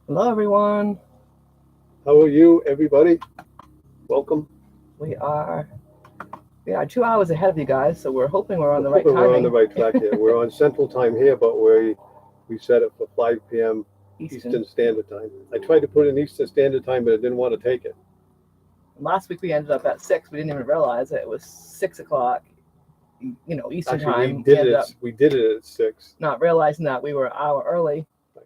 Hello, everyone. How are you, everybody? Welcome. We are 2 hours ahead of you guys, so we're hoping we're on We're the right hoping we're on the timing. right track here. We're on Central Time here, but we set it for 5 p.m. Eastern. Eastern Standard Time. I tried to put in Eastern Standard Time, but it didn't want to take it. Last week we ended up at 6. We didn't even realize it. It was 6 o'clock, Eastern Actually, we time. We did ended it. up We did it at 6. not realizing that we were an hour early, Right.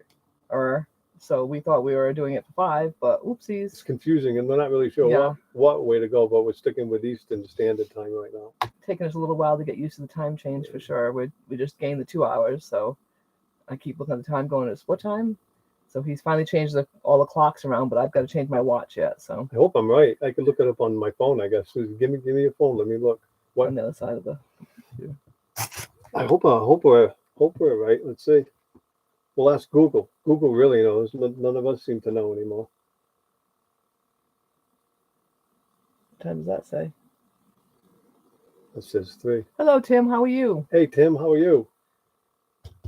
or so we thought we were doing it for 5. But It's oopsies. confusing, and we're not really sure Yeah, what way to go, but we're sticking with Eastern Standard Time right now. taking us a little while to get used to the time change for sure. We just gained the 2 hours, so I keep looking at the time, going, "It's what time?" So he's finally changed all the clocks around, but I've got to change my watch yet. So I hope I'm right. I could look it up on my phone, I guess. Susan, give me your phone. Let me look. What? on the other side of the computer. I hope we're right. Let's see. We'll ask Google. Google really knows. None of us seem to know anymore. What time does that say? It says 3. Hello, Tim. How are you? Hey Tim, how are you?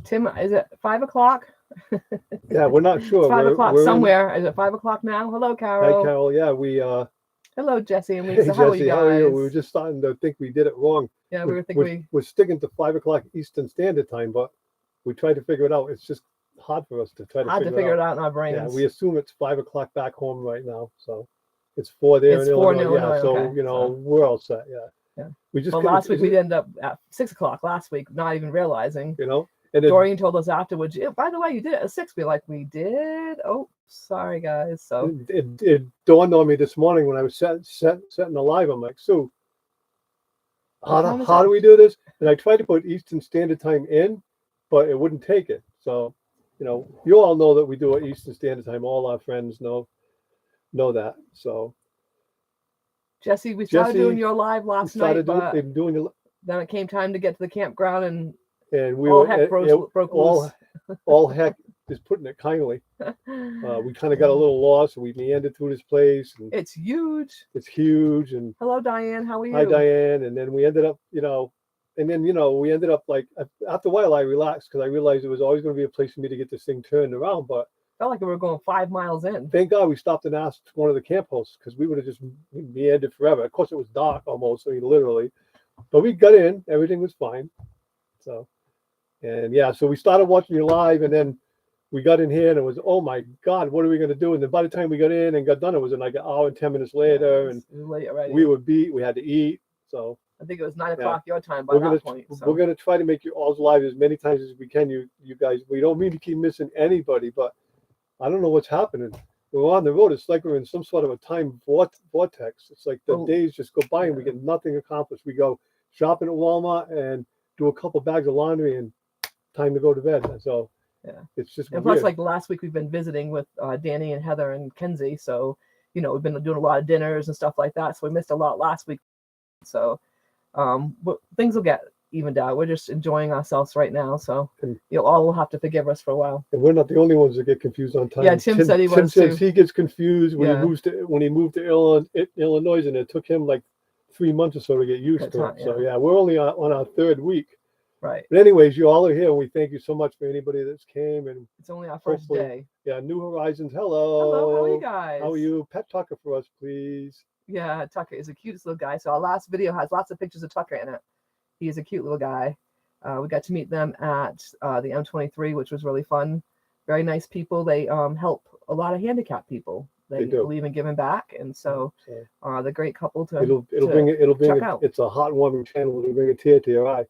Tim, is it 5 o'clock? Yeah, we're not It's sure. five We're o'clock we're in. somewhere. Is it 5 o'clock now? Hello, Hi Carol. Carol. Yeah, we Hello, Jesse and hey Lisa. How are you Jesse, how are you? We were guys? just starting to think we did it wrong. Yeah, we We're were thinking we're, we we're sticking to 5 o'clock Eastern Standard Time, but we tried to figure it out. It's just hard for us to try to had to figure it figure out. it out in our Yeah, brains. we assume it's 5 o'clock back home right now, so it's 4 there in It's 4 in Illinois. Yeah, Illinois. Okay, so so we're all set. Yeah, yeah. we just Well, couldn't. last week we ended up at 6 o'clock last week, not even realizing. You know, and it Doreen told us afterwards, By the way, you did it at 6. We're like, we did? Oh, sorry, guys. So, it dawned on me this morning when I was setting the live. I'm like, Sue, what time is how it? do we do this? And I tried to put Eastern Standard Time in, but it wouldn't take it. So, you all know that we do it Eastern Standard Time. All our friends know that. So, Jesse, we started doing Jesse, your live we last night, started doing but they've doing it, then it came time to get to the campground and and we all were heck broke all loose. all heck is putting it kindly. We kind of got a little lost. We meandered through this place, and It's huge. it's huge. And Hello, Diane. How are hi, you? Diane. And then we ended up, we ended up like after a while I relaxed because I realized there was always going to be a place for me to get this thing turned around. But Felt like we were going 5 miles in. thank God we stopped and asked one of the camp hosts because we would have just meandered forever. Of course, it was dark almost, I mean, literally. But we got in, everything was fine. So, and yeah, so we started watching you live, and then we got in here, and it was, oh my God, what are we going to do? And then by the time we got in and got done, it was like an hour and 10 minutes Yeah, later, and it was late already. we were beat. We had to eat. So, I think it was 9 yeah. o'clock your time by we're that gonna point. we're So gonna try to make you all live as many times as we can. You guys, we don't mean to keep missing anybody, but I don't know what's happening. We're on the road. It's like we're in some sort of a time vortex. It's like the well, days just go by and we yeah, get nothing accomplished. We go shopping at Walmart and do a couple bags of laundry and time to go to bed. So yeah. it's just And plus, weird. like last week, we've been visiting with Danny and Heather and Kenzie. So, we've been doing a lot of dinners and stuff like that. So we missed a lot last week. So things will get evened out. We're just enjoying ourselves right now. So And, you'll all will have to forgive us for a while. and we're not the only ones that get confused on Yeah, time. Tim said he Tim was says too. he gets confused Yeah, when he moved to Illinois, and it took him like 3 months or so to get used good to time. it. So Yeah, yeah, we're only on our third week. right. But anyways, you all are here, and we thank you so much for anybody that's came, and It's only our first hopefully, day. yeah, New Horizons. Hello, how are you Hello, how are guys? you? Pet talker for us, please. Yeah, Tucker is a cutest little guy. So our last video has lots of pictures of Tucker in it. He is a cute little guy. We got to meet them at the M23, which was really fun. Very nice people. They help a lot of handicapped people. They They do. believe in giving back, and so So the great couple it'll to bring it. It'll bring check it. out. It's a heartwarming channel. It'll bring a tear to your eye.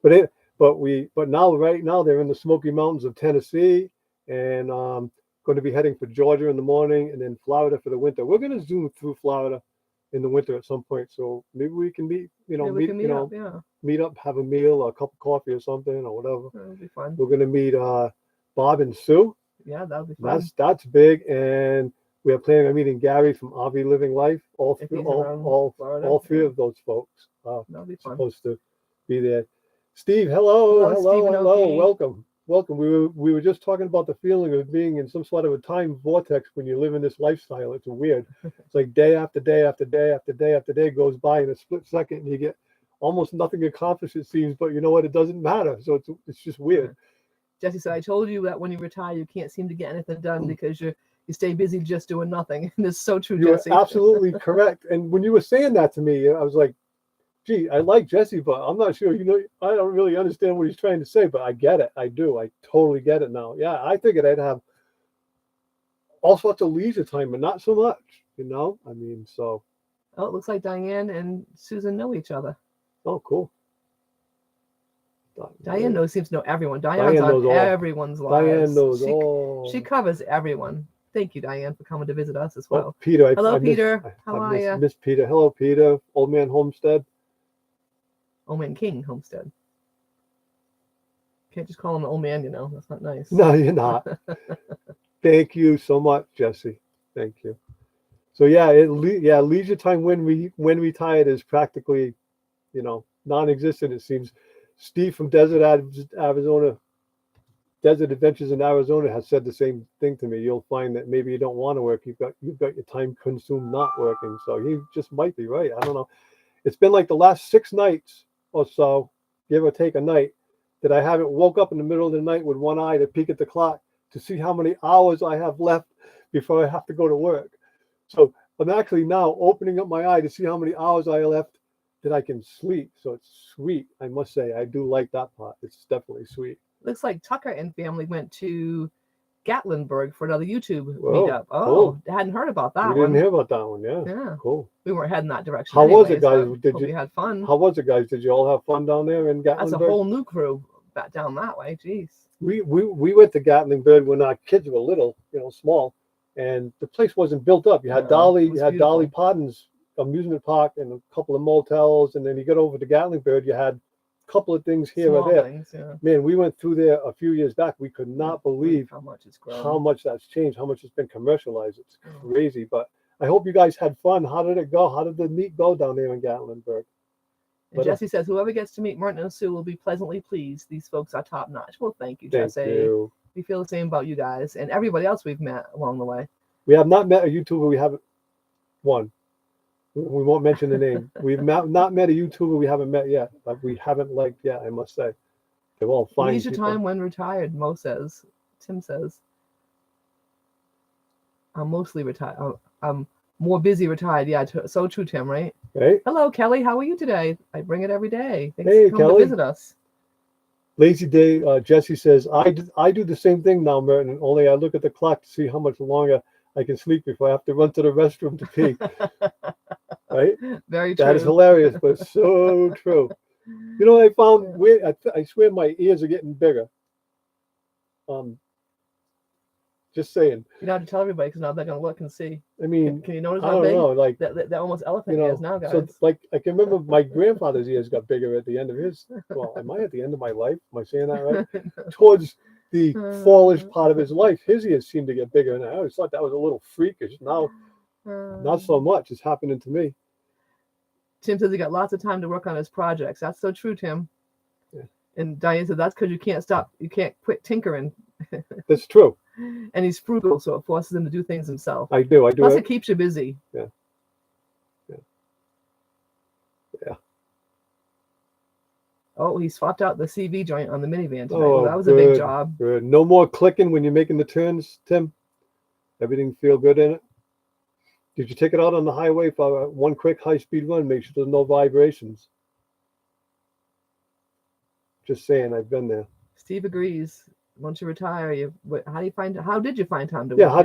But now right now they're in the Smoky Mountains of Tennessee, and going to be heading for Georgia in the morning, and then Florida for the winter. We're going to zoom through Florida in the winter at some point, so maybe we can meet. Maybe we can meet up. Yeah, Meet up, have a meal, or a cup of coffee or something, or whatever. it'll be fun. We're going to meet Bob and Sue. Yeah, that'll be fun That's big, and we are planning on meeting Gary from RV Living Life. if he's around Florida. All three Yeah, of those folks are that'll be fun. supposed to be there. Steve, hello, Hello, Stephen hello, Oki. welcome. We were just talking about the feeling of being in some sort of a time vortex when you live in this lifestyle. It's weird. It's like day after day after day after day after day goes by in a split second, and you get almost nothing accomplished. It seems, but you know what? It doesn't matter. So it's just weird. Jesse said, I told you that when you retire, you can't seem to get anything done because you stay busy just doing nothing. And it's so true, You're Jesse. absolutely correct. And when you were saying that to me, I was like, gee, I like Jesse, but I'm not sure, I don't really understand what he's trying to say, but I get it. I do. I totally get it now. Yeah, I figured I'd have all sorts of leisure time, but not so much, I mean, so. Oh, it looks like Diane and Susan know each other. Oh, cool. Diane seems to know everyone. Diane Diane's knows on all. everyone's lives. Diane knows all. She covers everyone. Thank you, Diane, for coming to visit us as Oh, well. Peter. Hello, I Peter. How are you? Miss Peter. Hello, Peter. Old Man Homestead. Old Man King Homestead. Can't just call him Old Man, That's not nice. No, you're not. Thank you so much, Jesse. Thank you. So yeah, leisure time when retired is practically, non-existent. It seems. Steve from Desert Adventures in Arizona has said the same thing to me. You'll find that maybe you don't want to work. You've got your time consumed not working. So he just might be right. I don't know. It's been like the last 6 nights or so, give or take a night, that I haven't woke up in the middle of the night with one eye to peek at the clock to see how many hours I have left before I have to go to work. So I'm actually now opening up my eye to see how many hours I have left that I can sleep. So it's sweet. I must say, I do like that part. It's definitely sweet. Looks like Tucker and family went to Gatlinburg for another YouTube Whoa, meetup. Oh, cool. I hadn't heard about that We one. didn't hear about that one. Yeah. Yeah. Cool. We weren't heading that direction. How was it, anyways, guys? Hope you had fun. How was it, guys? Did you all have fun down there in Gatlinburg? That's a whole new crew back down that way. Jeez. We went to Gatlinburg when our kids were little, small, and the place wasn't built up. You had Dolly Parton's amusement park and a couple of motels, and then you got over to Gatlinburg, you had a couple of things here Small or there. things, yeah. Man, we went through there a few years back. We could not believe how much it's grown. how much that's changed, how much it's been commercialized. It's crazy. But I hope you guys had fun. How did it go? How did the meet go down there in Gatlinburg? And Jesse says, whoever gets to meet Martin and Sue will be pleasantly pleased. These folks are top notch. Well, thank you, Jesse. Thank you. We feel the same about you guys and everybody else we've met along the way. We have not met a YouTuber. We haven't one. We won't mention the name. We've not met a YouTuber we haven't met yet, but we haven't liked yet, I must say. They're all fine. Leisure time when retired, Mo says. Tim says. I'm mostly retired. I'm more busy retired. Yeah, so true, Tim, right? Right. Hello, Kelly. How are you today? I bring it every day. Thanks Hey, for coming Kelly. to visit us. Lazy day. Jesse says, I do the same thing now, Merton, only I look at the clock to see how much longer I can sleep before I have to run to the restroom to pee. Right? Very true. That is hilarious, but so true. I found weird. I swear my ears are getting bigger. Just saying. You don't have to tell everybody because now they're gonna look and see. I mean, can you notice I how don't big? know, like that almost elephant ears now, guys. So like I can remember my grandfather's ears got bigger at the end of his. Well, am I at the end of my life? Am I saying that right? Towards the fallish part of his life, his ears seemed to get bigger, and I always thought that was a little freakish. Now, not so much. It's happening to me. Tim says he got lots of time to work on his projects. That's so true, Tim. Yeah. And Diane said that's because you can't quit tinkering. That's true. And he's frugal, so it forces him to do things himself. I do. Plus, it keeps you busy. Yeah. Oh, he swapped out the CV joint on the minivan today. Oh, well, that was a big job. Good. No more clicking when you're making the turns, Tim. Everything feel good in it? Did you take it out on the highway for one quick high-speed run? Make sure there's no vibrations. Just saying, I've been there. Steve agrees. Once you retire, how did you find time to work? Yeah, how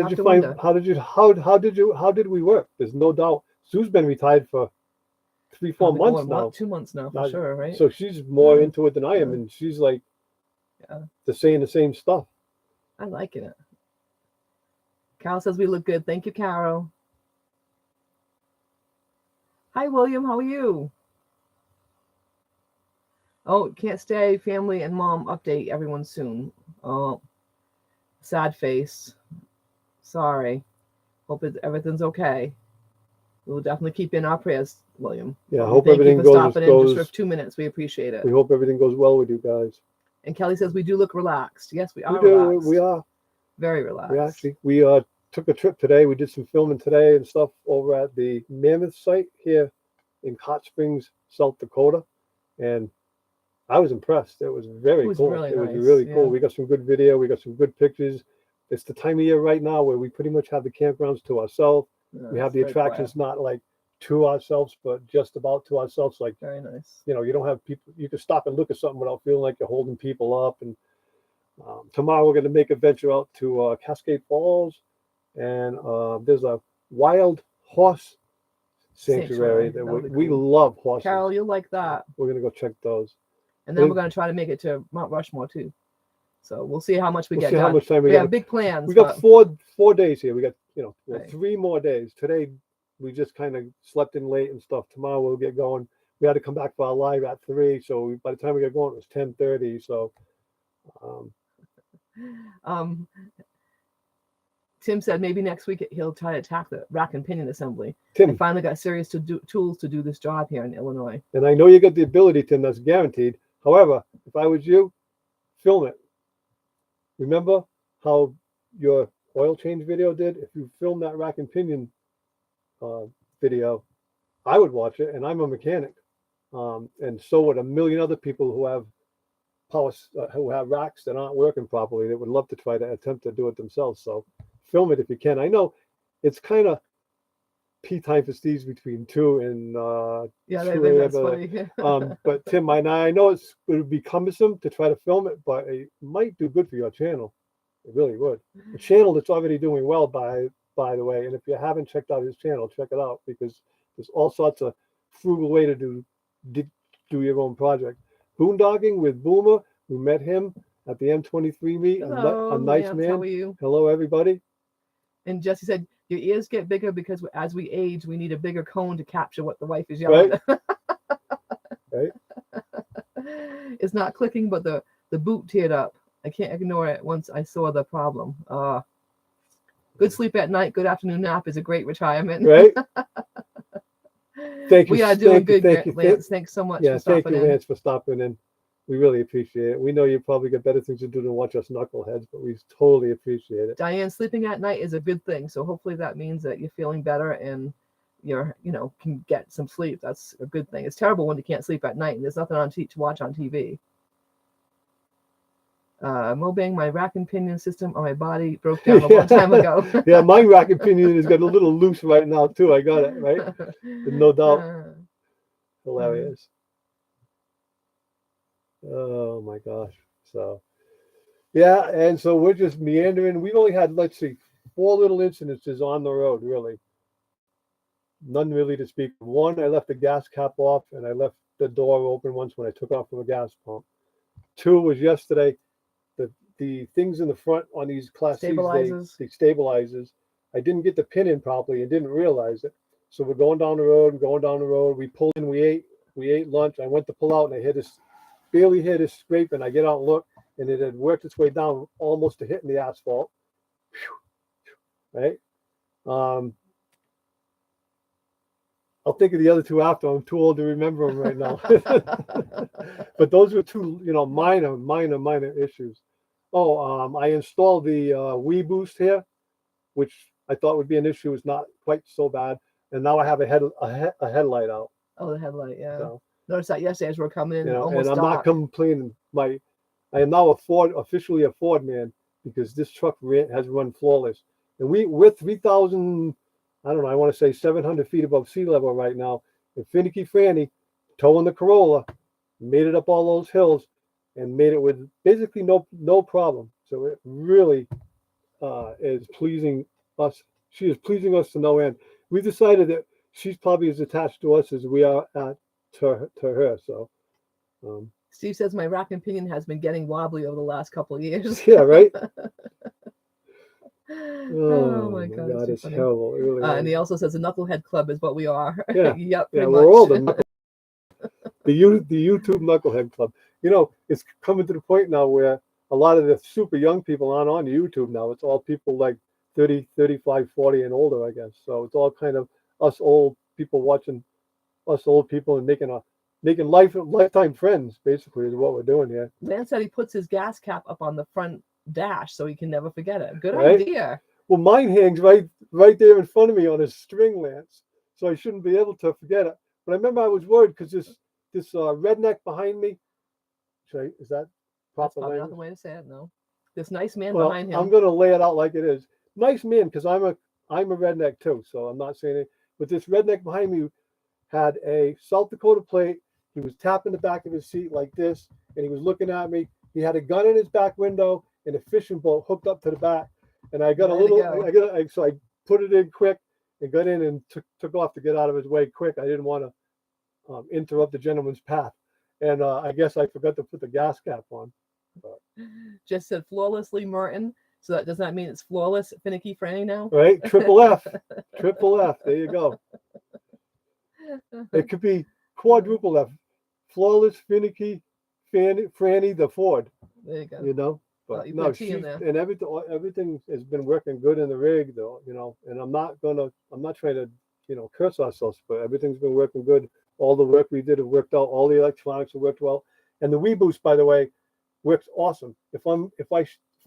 did we work? There's no doubt. Sue's been retired for 3-4 months now. 2 months now, for sure, right? So she's more into it than I am, and she's like, saying the same stuff. I like it. Carol says we look good. Thank you, Carol. Hi, William. How are you? Oh, can't stay. Family and mom update everyone soon. Oh, sad face. Sorry. Hope everything's okay. We'll definitely keep you in our prayers, William. Yeah, I hope Thank everything you for goes. stopping in just for 2 minutes. We appreciate it. We hope everything goes well with you guys. And Kelly says we do look relaxed. Yes, we are. Relaxed. We are very relaxed. We took a trip today. We did some filming today and stuff over at the Mammoth site here in Hot Springs, South Dakota, and I was impressed. It was very It was cool. really It was nice, really yeah. cool. We got some good video. We got some good pictures. It's the time of year right now where we pretty much have the campgrounds to ourselves. Yeah, We have it's the very quiet. attractions not like to ourselves, but just about to ourselves. Like, Very nice. you know, you don't have people, you can stop and look at something without feeling like you're holding people up. And tomorrow we're going to make a venture out to Cascade Falls, and there's a wild horse sanctuary that That'll be we cool. love horses. Carol, you'll like that. We're going to go check those. And then we're going to try to make it to Mount Rushmore too. So we'll see how much we We'll get see done. how much time we We got. have big plans. We got four days here. We got, you know, Right. 3 more days. Today we just kind of slept in late and stuff. Tomorrow we'll get going. We had to come back for our live at 3, so by the time we got going it was 10:30. So Tim said maybe next week he'll try to attack the rack and pinion assembly. Tim, I finally got serious tools to do this job here in Illinois. and I know you got the ability, Tim, that's guaranteed. However, if I was you, film it. Remember how your oil change video did? If you film that rack and pinion video, I would watch it, and I'm a mechanic. And so would a million other people who have who have racks that aren't working properly that would love to try to attempt to do it themselves. So film it if you can. I know it's kind of pee time for Steve's between 2 and Yeah, 2 that's a.m. funny. But Tim, I know it would be cumbersome to try to film it, but it might do good for your channel. It really would. A channel that's already doing well, by the way. And if you haven't checked out his channel, check it out, because there's all sorts of frugal way to do your own project. Boondogging with Boomer. We met him at the M23 meet. Hello, a nice Lance, man. How are you? Hello, everybody. And Jesse said, your ears get bigger because as we age, we need a bigger cone to capture what the wife is yelling. Right. It's not clicking, but the boot teared up. I can't ignore it once I saw the problem. Good sleep at night, good afternoon nap is a great retirement. Right. Thank you. We are doing good, thank you, Lance. Thanks so much for stopping thank you, in. Lance, for stopping in. We really appreciate it. We know you probably got better things to do than watch us knuckleheads, but we totally appreciate it. Diane, sleeping at night is a good thing. So hopefully that means that you're feeling better and can get some sleep. That's a good thing. It's terrible when you can't sleep at night and there's nothing to watch on TV. Mobang, my rack and pinion system on my body broke down a long time ago. Yeah, my rack and pinion has got a little loose right now too. I got it, right? No doubt. Hilarious. Oh my gosh. So yeah, and so we're just meandering. We've only had, let's see, 4 little incidences on the road, really. None really to speak of. One, I left the gas cap off and I left the door open once when I took off from a gas pump. 2 was yesterday. The things in the front on these Class C's, the stabilizers, I didn't get the pin in properly and didn't realize it. So we're going down the road. We pulled in, we ate lunch. I went to pull out and I barely hit a scrape, and I get out and look, and it had worked its way down almost to hitting the asphalt. Right? I'll think of the other 2 after. I'm too old to remember them right now. But those were 2, minor issues. I installed the Wii Boost here, which I thought would be an issue. It's not quite so bad. And now I have a headlight out. Oh, the headlight, yeah. So, noticed that yesterday as we're coming in. and I'm not complaining. I am now officially a Ford man, because this truck has run flawless. And we're 3,000, I don't know, I want to say 700 feet above sea level right now. And Finicky Franny, towing the Corolla, made it up all those hills and made it with basically no problem. So it really is pleasing us. She is pleasing us to no end. We decided that she's probably as attached to us as we are to her. So Steve says my rack and pinion has been getting wobbly over the last couple of years. Yeah, right. Oh my God, it's terrible. It really and he also says the Knucklehead Club is what we are. Yeah, Yep, yeah, pretty we're much. all the YouTube Knucklehead Club. It's coming to the point now where a lot of the super young people aren't on YouTube now. It's all people like 30, 35, 40 and older, I guess. So it's all kind of us old people watching us old people and making lifetime friends, basically, is what we're doing here. Lance said he puts his gas cap up on the front dash so he can never forget it. Good Right? idea. Well, mine hangs right there in front of me on a string, Lance, so I shouldn't be able to forget it. But I remember I was worried because this redneck behind me, Is that That's proper probably not language? the way to say it. No, this nice man Well, behind him. I'm gonna lay it out like it is. Nice man, because I'm a redneck too, so I'm not saying it. But this redneck behind me had a South Dakota plate. He was tapping the back of his seat like this, and he was looking at me. He had a gun in his back window and a fishing boat hooked up to the back. And I got a Way to little, go. so I put it in quick and got in and took off to get out of his way quick. I didn't want to interrupt the gentleman's path. And I guess I forgot to put the gas cap on. Just said flawlessly Martin. So that does not mean it's flawless Finicky Franny now. Right? Triple F. Triple F. There you go. It could be quadruple F. Flawless, finicky, Franny the Ford. There you go. You know? Well, But you no, put T in there. and everything has been working good in the rig though, you know, and I'm not trying to, curse ourselves, but everything's been working good. All the work we did have worked out, all the electronics have worked well. And the WeBoost, by the way, works awesome. If I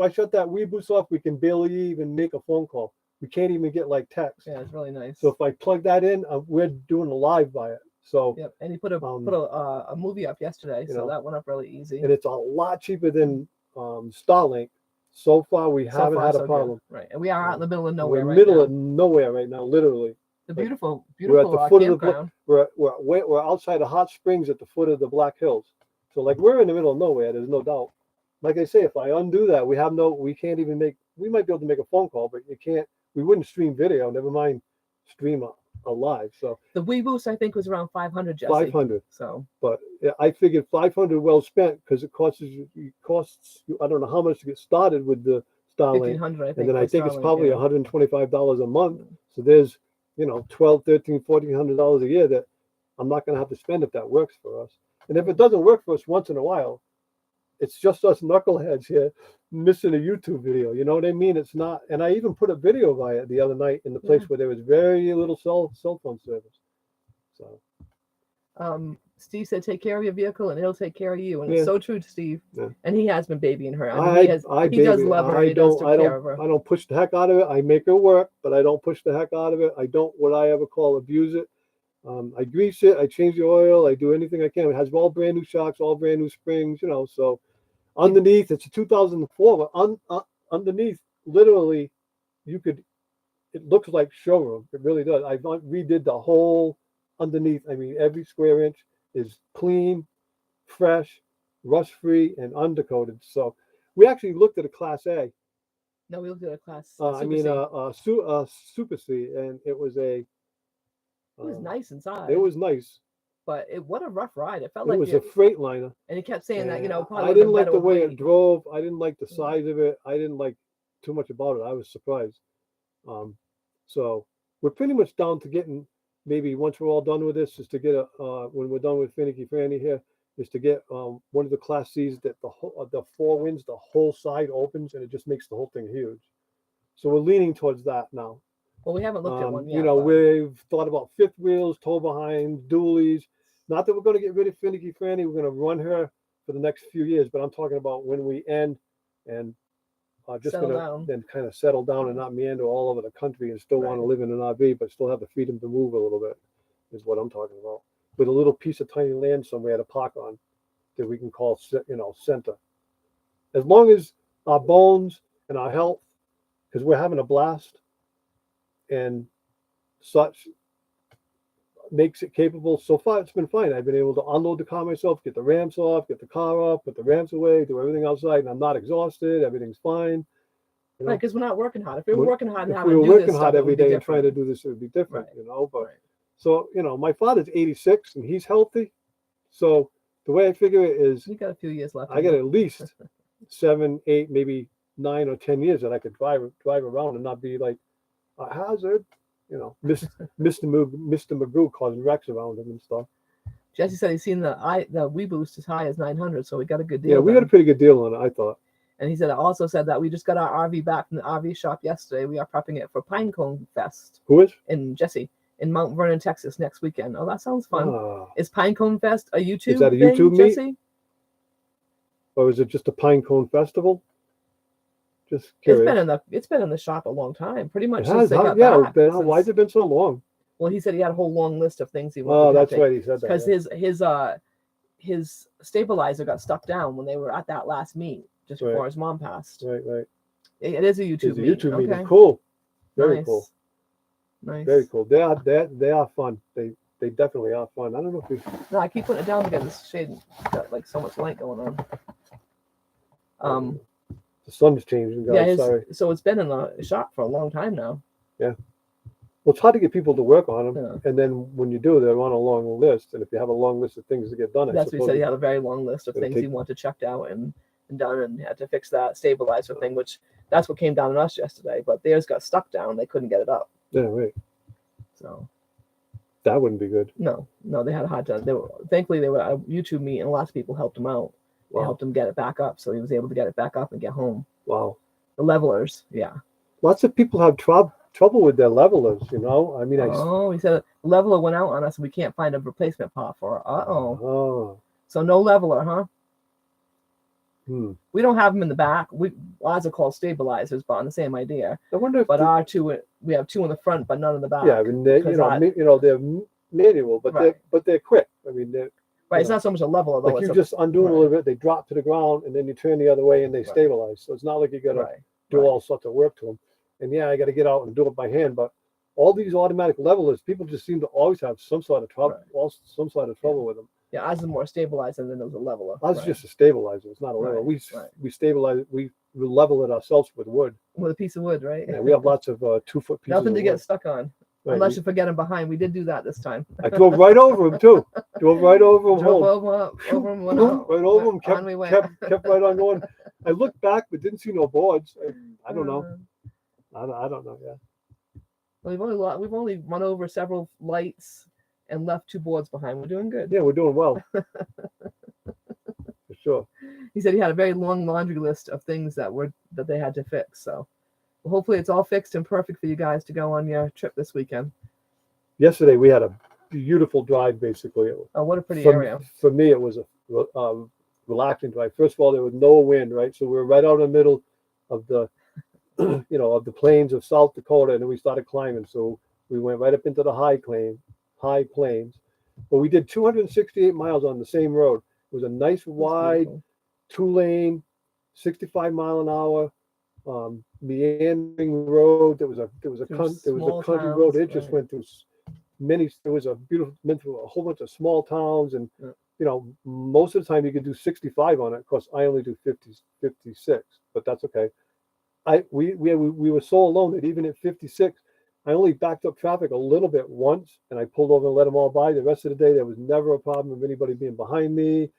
shut that WeBoost off, we can barely even make a phone call. We can't even get like text. Yeah, it's really nice. So if I plug that in, we're doing a live by it. So Yep, and he put a movie up yesterday, so that went up really easy. and it's a lot cheaper than Starlink. So far, we haven't had a problem. Right, and we are out in the middle of nowhere. We're right middle now. of nowhere right now, literally. The beautiful, We're at beautiful the foot of the campground. we're outside of Hot Springs at the foot of the Black Hills. So like we're in the middle of nowhere. There's no doubt. Like I say, if I undo that, we can't even make. We might be able to make a phone call, but you can't. We wouldn't stream video. Never mind stream a live. So The WeBoost, I think, was around 500, Jesse. 500. So But yeah, I figured 500 well spent because it costs you I don't know how much to get started with the Starlink, 1,500, I think. and then I for think it's Starlink, probably yeah. $125 a month. So there's $1,200, $1,300, $1,400 a year that I'm not going to have to spend if that works for us. And if it doesn't work for us once in a while, it's just us knuckleheads here missing a YouTube video. You know what I mean? It's not. And I even put a video via it the other night in the place where there was very little cell phone service. So. Steve said, "Take care of your vehicle, and it'll take care of you." And Yeah. it's so true, Steve. Yeah. And he has been babying her. I he does love her. He does take care of her. I don't push the heck out of it. I make her work, but I don't push the heck out of it. I don't what I ever call abuse it. I grease it. I change the oil. I do anything I can. It has all brand new shocks, all brand new springs. So underneath it's a 2004. But underneath, literally, it looks like showroom. It really does. I redid the whole underneath. I mean, every square inch is clean, fresh, rust-free, and undercoated. So we actually looked at a Class A. No, we looked at a class. Super C, and it was a. It was nice inside. It was nice. But what a rough ride. It felt It like was a Freightliner. And he kept saying that, probably I didn't like the way weight. it drove. I didn't like the size of it. I didn't like too much about it. I was surprised. So we're pretty much down to getting, maybe once we're all done with this, is to get when we're done with Finicky Franny here, is to get one of the Class C's that the four winds, the whole side opens, and it just makes the whole thing huge. So we're leaning towards that now. Well, we haven't looked at one yet. We've thought about fifth wheels, tow behind, dualies. Not that we're going to get rid of Finicky Franny. We're going to run her for the next few years, but I'm talking about when we end and just going to then kind of settle down and not meander all over the country and still want to live in an RV, but still have the freedom to move a little bit, is what I'm talking about. With a little piece of tiny land somewhere to park on that we can call, center. As long as our bones and our health, because we're having a blast, and such makes it capable. So far, it's been fine. I've been able to unload the car myself, get the ramps off, get the car off, put the ramps away, do everything outside, and I'm not exhausted. Everything's fine. Right, because we're not working hard. If we were working hard and if having we were to do working this hard stuff, every day and trying to do this, it would be different, But so my father's 86 and he's healthy. So the way I figure it is, you got a few years left. I got at least 7, 8, maybe 9 or 10 years that I could drive around and not be like a hazard, Mr. Magoo causing wrecks around him and stuff. Jesse said he's seen the WeBoost as high as 900, so we got a good deal. Yeah, we got a pretty good deal on it, I thought. And he also said that we just got our RV back from the RV shop yesterday. We are prepping it for Pinecone Fest. Who is? In Jesse, in Mount Vernon, Texas, next weekend. Oh, that sounds fun. Is Pinecone Fest a YouTube? Is that a thing, YouTube meet? Jesse? Or is it just a Pinecone Festival? Just curious. It's been in the shop a long time, pretty much. Why has it been so long? Well, he said he had a whole long list of things he Oh, wanted. that's right. He said that. Because his his stabilizer got stuck down when they were at that last meet just before Right. his mom passed. Right. It is a YouTube It's a meet. YouTube Okay. meeting. Cool. Very Nice. cool. Nice. Very cool. They are fun. They definitely are fun. I don't know if you. No, I keep putting it down because this shade got like so much light going on. The sun's changing, guys. Yeah, Sorry. so it's been in the shop for a long time now. Well, it's hard to get people to work on them, Yeah. and then when you do, they're on a long list. And if you have a long list of things to get done, That's what he said. He had a very long list of It'll things he take- wanted checked out and done, and had to fix that stabilizer thing, which that's what came down on us yesterday. But theirs got stuck down; they couldn't get it up. Yeah, right. So That wouldn't be good. no, they had a hard time. Thankfully they were at a YouTube meet, and lots of people helped him out. They Wow. helped him get it back up, so he was able to get it back up and get home. Wow. The levelers, yeah. Lots of people have trouble with their levelers. You know, I mean, Oh, he said the leveler went out on us, and we can't find a replacement part for it. Oh. So no leveler, huh? Hmm. We don't have them in the back. Ours are called stabilizers, but on the same idea. I wonder if. But our two, we have two in the front, but none in the back. Yeah, I mean, they're, they're manual, but Right. they're quick. I mean, they're Right, it's not so much a leveler though. like it's you just undo them a little bit, they drop to the ground, and then you turn the other way, and they Right. stabilize. So it's not like you got to right. do right. all sorts of work to them. And yeah, I got to get out and do it by hand. But all these automatic levelers, people just seem to always have some sort of trouble, with them. Yeah, ours is more stabilized, and then there's a leveler. Ours right. is just a stabilizer. It's not a leveler. Right, We right. we stabilize it. We level it ourselves with wood. With a piece of wood, right? Yeah, we have lots of 2-foot pieces. Nothing of to get wood. stuck on, Right, unless you forget them behind. We did do that this time. I drove right over them too. Drove right over them Drove home. over them, went out, Right over them. on we went. Kept right on going. I looked back, but didn't see no boards. I don't know. Uh, I don't know. Yeah. we've only run over several lights and left two boards behind. We're doing good. Yeah, we're doing well. For sure. He said he had a very long laundry list of things that they had to fix. So hopefully it's all fixed and perfect for you guys to go on your trip this weekend. Yesterday we had a beautiful drive. Basically, Oh, what a pretty for, area. for me, it was a relaxing drive. First of all, there was no wind, right? So we were right out in the middle of the, of the plains of South Dakota, and then we started climbing. So we went right up into the high plains. But we did 268 miles on the same road. It was a nice That's wide beautiful. 2-lane, 65 mile an hour, meandering road. There was a small country road. towns, It just right. went through went through a whole bunch of small towns, and Yeah. most of the time you could do 65 on it. Of course, I only do 50, 56, but that's okay. We were so alone that even at 56, I only backed up traffic a little bit once, and I pulled over and let them all by. The rest of the day, there was never a problem of anybody being behind me.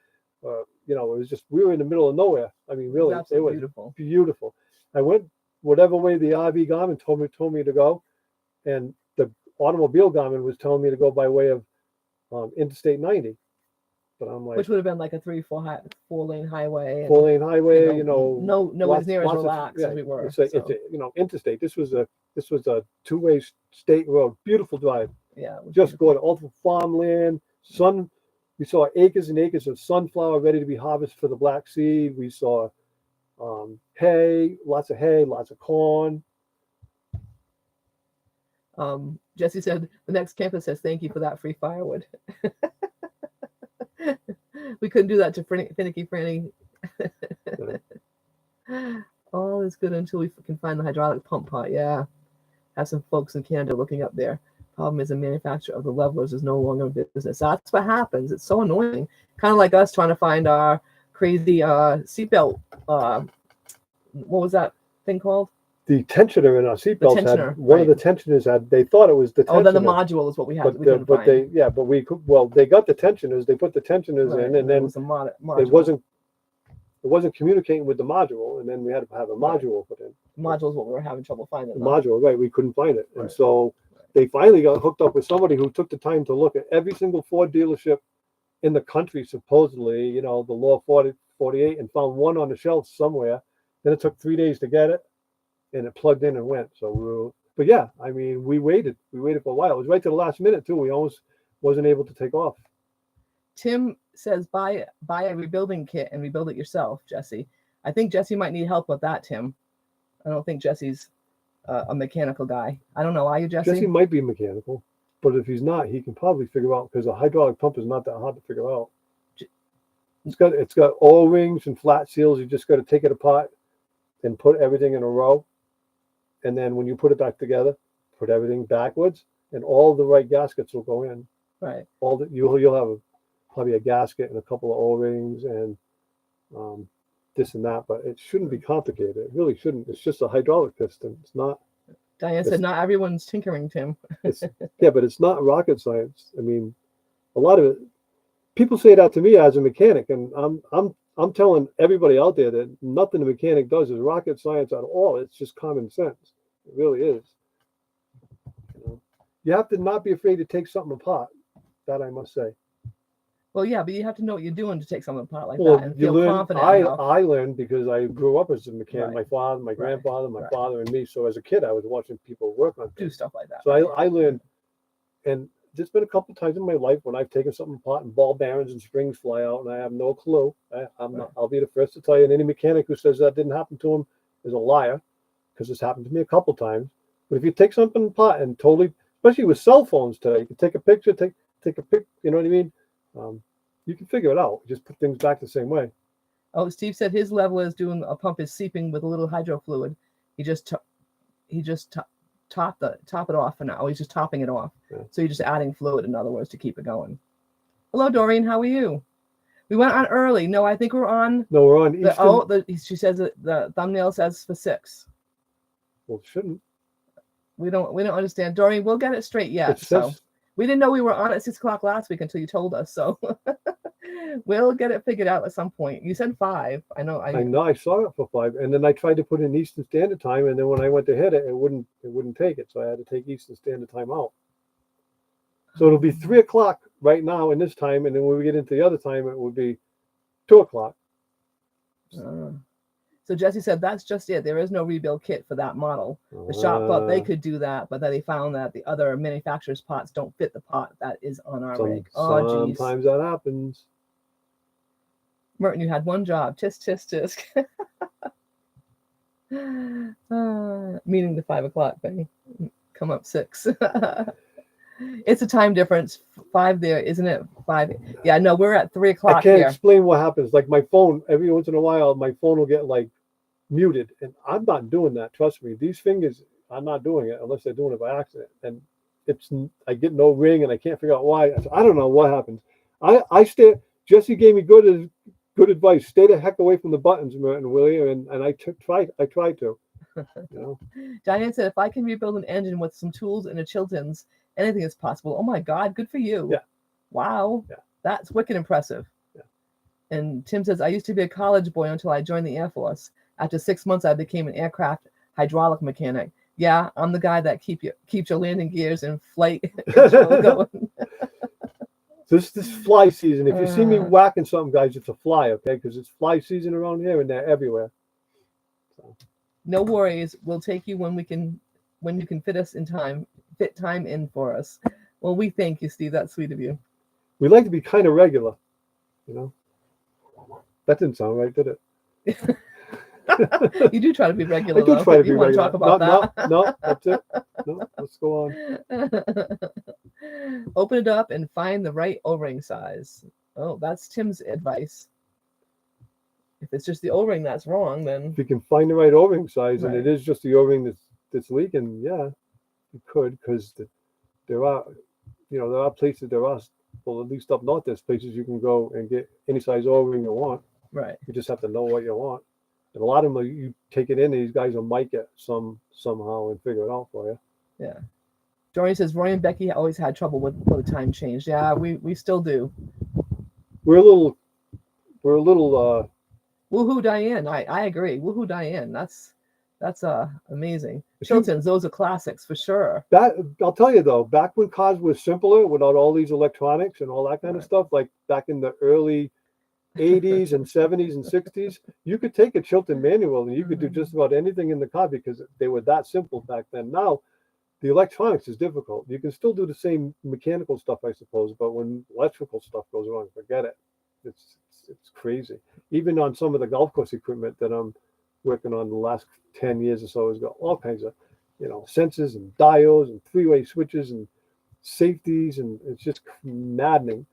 It was just, we were in the middle of nowhere. I mean, really, It's it absolutely was beautiful. beautiful. I went whatever way the RV Garmin told me to go, and the automobile Garmin was telling me to go by way of Interstate 90. But I'm like, Which would have been like a 4-lane highway. And, 4-lane highway, no as near as lots of- relaxed yeah, as we were. It's interstate. This was a 2-way state road. Beautiful drive. Yeah, it was Just beautiful. going all through farmland. We saw acres and acres of sunflower ready to be harvested for the Black Sea. We saw hay, lots of corn. Jesse said the next campus says thank you for that free firewood. We couldn't do that to Finicky Franny. All is good until we can find the hydraulic pump part. Yeah, have some folks in Canada looking up there. Problem is the manufacturer of the levelers is no longer in business. That's what happens. It's so annoying. Kind of like us trying to find our crazy seatbelt. What was that thing called? The tensioner in our seatbelts had tensioner, one of the tensioners they thought it was the tensioner. Oh, then the module is what we had. We couldn't find. they got the tensioners. They put the tensioners Right, in, and then it was a module. it wasn't communicating with the module, and then we had to have a module put in. Module is what we were having trouble finding. The though. module, right? We couldn't find it, and Right. so they finally got hooked up with somebody who took the time to look at every single Ford dealership in the country, supposedly, the Law 48, and found one on the shelf somewhere. Then it took 3 days to get it, and it plugged in and went. So but yeah, I mean, we waited for a while. It was right to the last minute too. We almost wasn't able to take off. Tim says buy a rebuilding kit and rebuild it yourself, Jesse. I think Jesse might need help with that, Tim. I don't think Jesse's a mechanical guy. I don't know. Are you, Jesse? Jesse might be mechanical, but if he's not, he can probably figure out, because a hydraulic pump is not that hard to figure out. It's got O-rings and flat seals. You just got to take it apart and put everything in a row. And then when you put it back together, put everything backwards, and all the right gaskets will go in. Right. You'll have probably a gasket and a couple of O-rings and this and that, but it shouldn't be complicated. It really shouldn't. It's just a hydraulic piston. It's not. Diane said, "Not everyone's tinkering, Tim." Yeah, but it's not rocket science. I mean, a lot of it. People say that to me as a mechanic, and I'm telling everybody out there that nothing a mechanic does is rocket science at all. It's just common sense. It really is. You have to not be afraid to take something apart. That I must say. Well, yeah, but you have to know what you're doing to take something apart like Well, that and you feel learn. confident I enough. learned because I grew up as a mechanic. Right. My father, my Right. grandfather, my Right. father, and me. So as a kid, I was watching people work on Do things. stuff like that. So right? I learned, and there's been a couple times in my life when I've taken something apart and ball bearings and springs fly out, and I have no clue. I'll be the first to tell you. And any mechanic who says that didn't happen to him is a liar, because it's happened to me a couple times. But if you take something apart and totally, especially with cell phones today, you can take a picture, take a pic. You know what I mean? You can figure it out. Just put things back the same way. Oh, Steve said his level is doing a pump is seeping with a little hydro fluid. He just top it off for now. He's just topping it off. Yeah. So you're just adding fluid, in other words, to keep it going. Hello, Doreen. How are you? We went on early. No, I think we're on. No, we're on Eastern. She says that the thumbnail says for 6. Well, it shouldn't. We don't understand, Doreen. We'll get it straight yet. It says, So we didn't know we were on at 6 o'clock last week until you told us. So we'll get it figured out at some point. You said 5. I know. I know. I saw it for 5, and then I tried to put in Eastern Standard Time, and then when I went to hit it, it wouldn't take it. So I had to take Eastern Standard Time out. So it'll be 3 o'clock right now in this time, and then when we get into the other time, it would be 2 o'clock. So Jesse said that's just it. There is no rebuild kit for that model. The shop thought they could do that, but then they found that the other manufacturer's pots don't fit the pot that is on our rig. Oh, geez. Sometimes that happens. Merton, you had one job. Tisk, tisk, tisk. Meaning the 5 o'clock thing. Come up 6. It's a time difference. 5 there, isn't it? 5. Yeah, no, we're at 3 o'clock I can't here. explain what happens. Like my phone, every once in a while, my phone will get like muted, and I'm not doing that. Trust me. These fingers, I'm not doing it unless they're doing it by accident. And I get no ring, and I can't figure out why. I don't know what happens. I stay. Jesse gave me good advice. Stay the heck away from the buttons, Merton, will you? And I tried to. You know? Diane said, if I can rebuild an engine with some tools and a Chilton's, anything is possible. Oh my God, good for you. Yeah. Wow. Yeah. That's wicked impressive. Yeah. And Tim says, I used to be a college boy until I joined the Air Force. After 6 months, I became an aircraft hydraulic mechanic. Yeah, I'm the guy that keeps your landing gears and flight control going. This fly season. If you see me whacking something, guys, it's a fly, okay? Because it's fly season around here, and they're everywhere. So. No worries. We'll take you when you can fit us in time. Fit time in for us. Well, we thank you, Steve. That's sweet of you. We like to be kind of regular, you know. That didn't sound right, did it? You do try to be regular. I do try to be regular. You want to talk about that? No, that's it. No, let's go on. Open it up and find the right O-ring size. Oh, that's Tim's advice. If it's just the O-ring that's wrong, then if you can find the right O-ring size, right. and it is just the O-ring that's leaking, yeah, you could, because there are places, well, at least up north, there's places you can go and get any size O-ring you want. Right. You just have to know what you want. And a lot of them, you take it in, these guys will mic it somehow and figure it out for you. Yeah. Doreen says Roy and Becky always had trouble with the time change. Yeah, we still do. We're a little Woohoo, Diane. I agree. Woohoo, Diane. That's amazing. Chilton's, those are classics for sure. That I'll tell you though, back when cars were simpler without all these electronics and all that kind of stuff, like back in the early 80s and 70s and 60s, you could take a Chilton manual and you could do just about anything in the car because they were that simple back then. Now, the electronics is difficult. You can still do the same mechanical stuff, I suppose, but when electrical stuff goes wrong, forget it. It's crazy. Even on some of the golf course equipment that I'm working on the last 10 years or so has got all kinds of, sensors and diodes and three-way switches and safeties, and it's just maddening.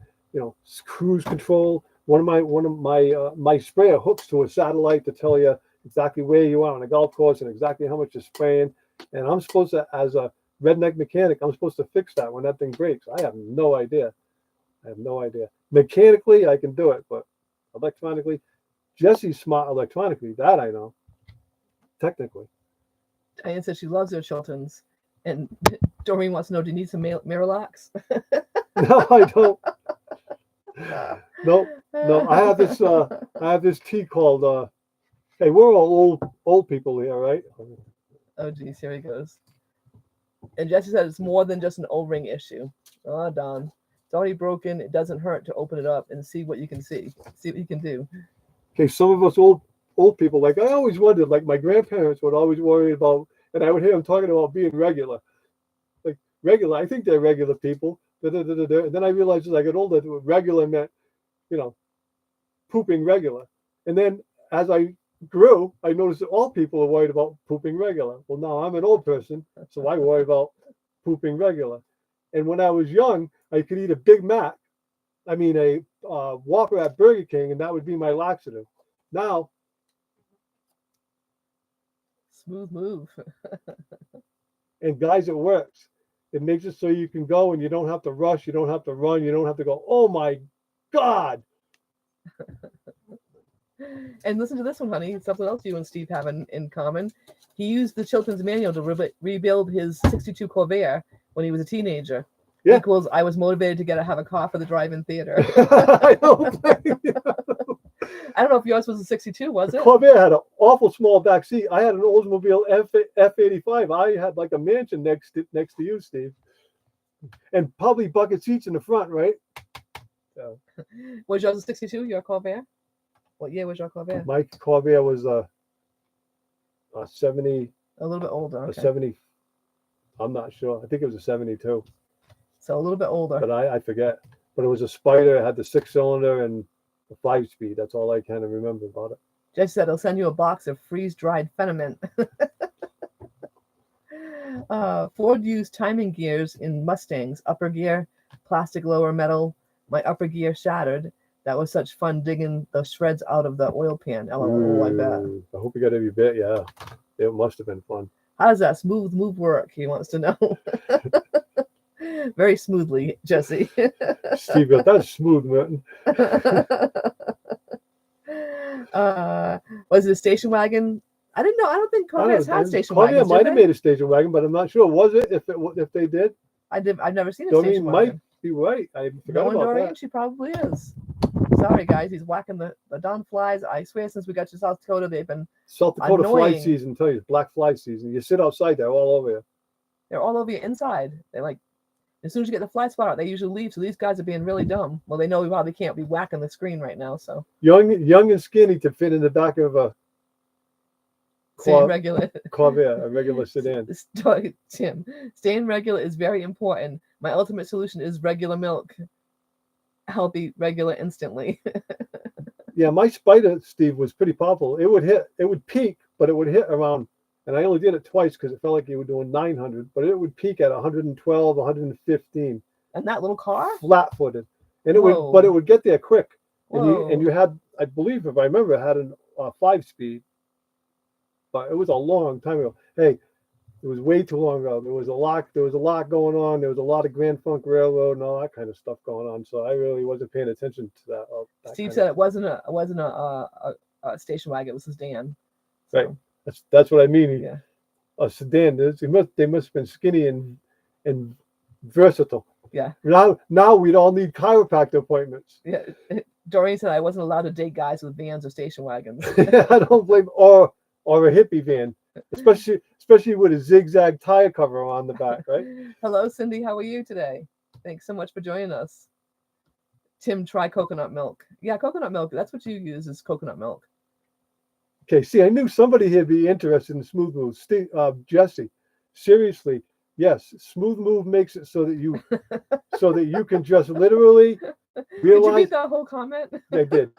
Cruise control, my sprayer hooks to a satellite to tell you exactly where you are on a golf course and exactly how much you're spraying. And I'm supposed to, as a redneck mechanic, I'm supposed to fix that when that thing breaks. I have no idea. I have no idea. Mechanically, I can do it, but electronically, Jesse's smart electronically. That I know. Technically. Diane says she loves their Chiltons. And Doreen wants to know, do you need some Miralax? No, I don't. No. I have this tea called. Hey, we're all old people here, right? Oh, geez, here he goes. And Jesse said it's more than just an O-ring issue. Oh, Don. It's already broken. It doesn't hurt to open it up and see what you can see. See what you can do. Okay, some of us old people, like I always wondered, like my grandparents would always worry about, and I would hear them talking about being regular. Like regular, I think they're regular people. And then I realized as I got older, that regular meant, pooping regular. And then as I grew, I noticed that all people are worried about pooping regular. Well, now I'm an old person, so I worry about pooping regular. And when I was young, I could eat a Big Mac, a Whopper at Burger King, and that would be my laxative. Now, smooth move. And guys, it works. It makes it so you can go and you don't have to rush, you don't have to run, you don't have to go, oh my God. And listen to this one, honey. Something else you and Steve have in common. He used the Chilton's manual to rebuild his 62 Corvair when he was a teenager. Yeah. Equals, I was motivated to have a car for the drive-in theater. I don't I don't know if yours was a 62, was it? Corvair had an awful small back seat. I had an Oldsmobile F85. I had like a mansion next to you, Steve. And probably bucket seats in the front, right? So. Was yours a 62, your Corvair? What year was your Corvair? My Corvair was a 70. A little bit older. Okay. A 70. I'm not sure. I think it was a 72. So a little bit older. But I forget. But it was a Spider. It had the 6-cylinder and the 5-speed. That's all I kind of remember about it. Jess said he'll send you a box of freeze-dried Feniment. Ford used timing gears in Mustangs. Upper gear, plastic lower metal. My upper gear shattered. That was such fun digging the shreds out of the oil pan. LOL, I bet. I hope you got every bit. Yeah, it must have been fun. How does that smooth move work? He wants to know. Very smoothly, Jesse. Steve, that's smooth, Merton. Was it a station wagon? I didn't know. I don't think Corvairs had station wagons. Corvair might have made a station wagon, but I'm not sure. Was it? If they did, I've never seen a Doreen station wagon. might be right. I forgot Knowing about Doreen, that. she probably is. Sorry, guys. He's whacking the Don flies. I swear, since we got to South Dakota, they've been South Dakota fly annoying. season. Tell you, black fly season. You sit outside, they're all over you. They're all over you inside. They're like, as soon as you get the fly spot out, they usually leave. So these guys are being really dumb. Well, they know we probably can't be whacking the screen right now. So young and skinny to fit in the back of a regular Corvair, a regular sedan. Tim, staying regular is very important. My ultimate solution is regular milk. Healthy, regular, instantly. Yeah, my Spider, Steve, was pretty powerful. It would peak, but it would hit around, and I only did it twice because it felt like you were doing 900, but it would peak at 112, 115. And that little car? Flat-footed. And it would get there quick. And you had, I believe, if I remember, it had a 5-speed. But it was a long time ago. Hey, it was way too long ago. There was a lot going on. There was a lot of Grand Funk Railroad and all that kind of stuff going on. So I really wasn't paying attention to that. Steve said it wasn't a station wagon. It was a sedan. So. Right. That's what I mean. Yeah. A sedan. They must have been skinny and versatile. Yeah. Now we'd all need chiropractor appointments. Yeah. Doreen said I wasn't allowed to date guys with vans or station wagons. I don't blame or a hippie van, especially with a zigzag tire cover on the back, right? Hello, Cindy. How are you today? Thanks so much for joining us. Tim, try coconut milk. Yeah, coconut milk. That's what you use is coconut milk. Okay, see, I knew somebody here would be interested in Smooth Move. Jesse, seriously, yes, Smooth Move makes it so that you can just literally realize. Did you read that whole comment? I did.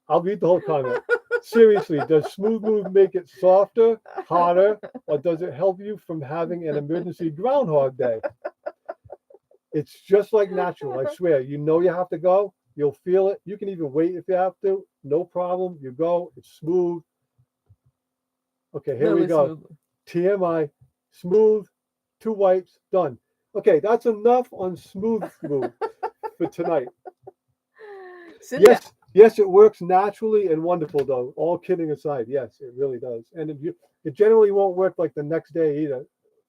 I'll read the whole comment. Seriously, does Smooth Move make it softer, harder, or does it help you from having an emergency Groundhog Day? It's just like natural. I swear. You know you have to go. You'll feel it. You can even wait if you have to. No problem. You go. It's smooth. Okay, here we Literally go. smooth. TMI, smooth, 2 wipes, done. Okay, that's enough on smooth move for tonight. Cindy, Yes, it works naturally and wonderful though. All kidding aside, yes, it really does. And it generally won't work like the next day either.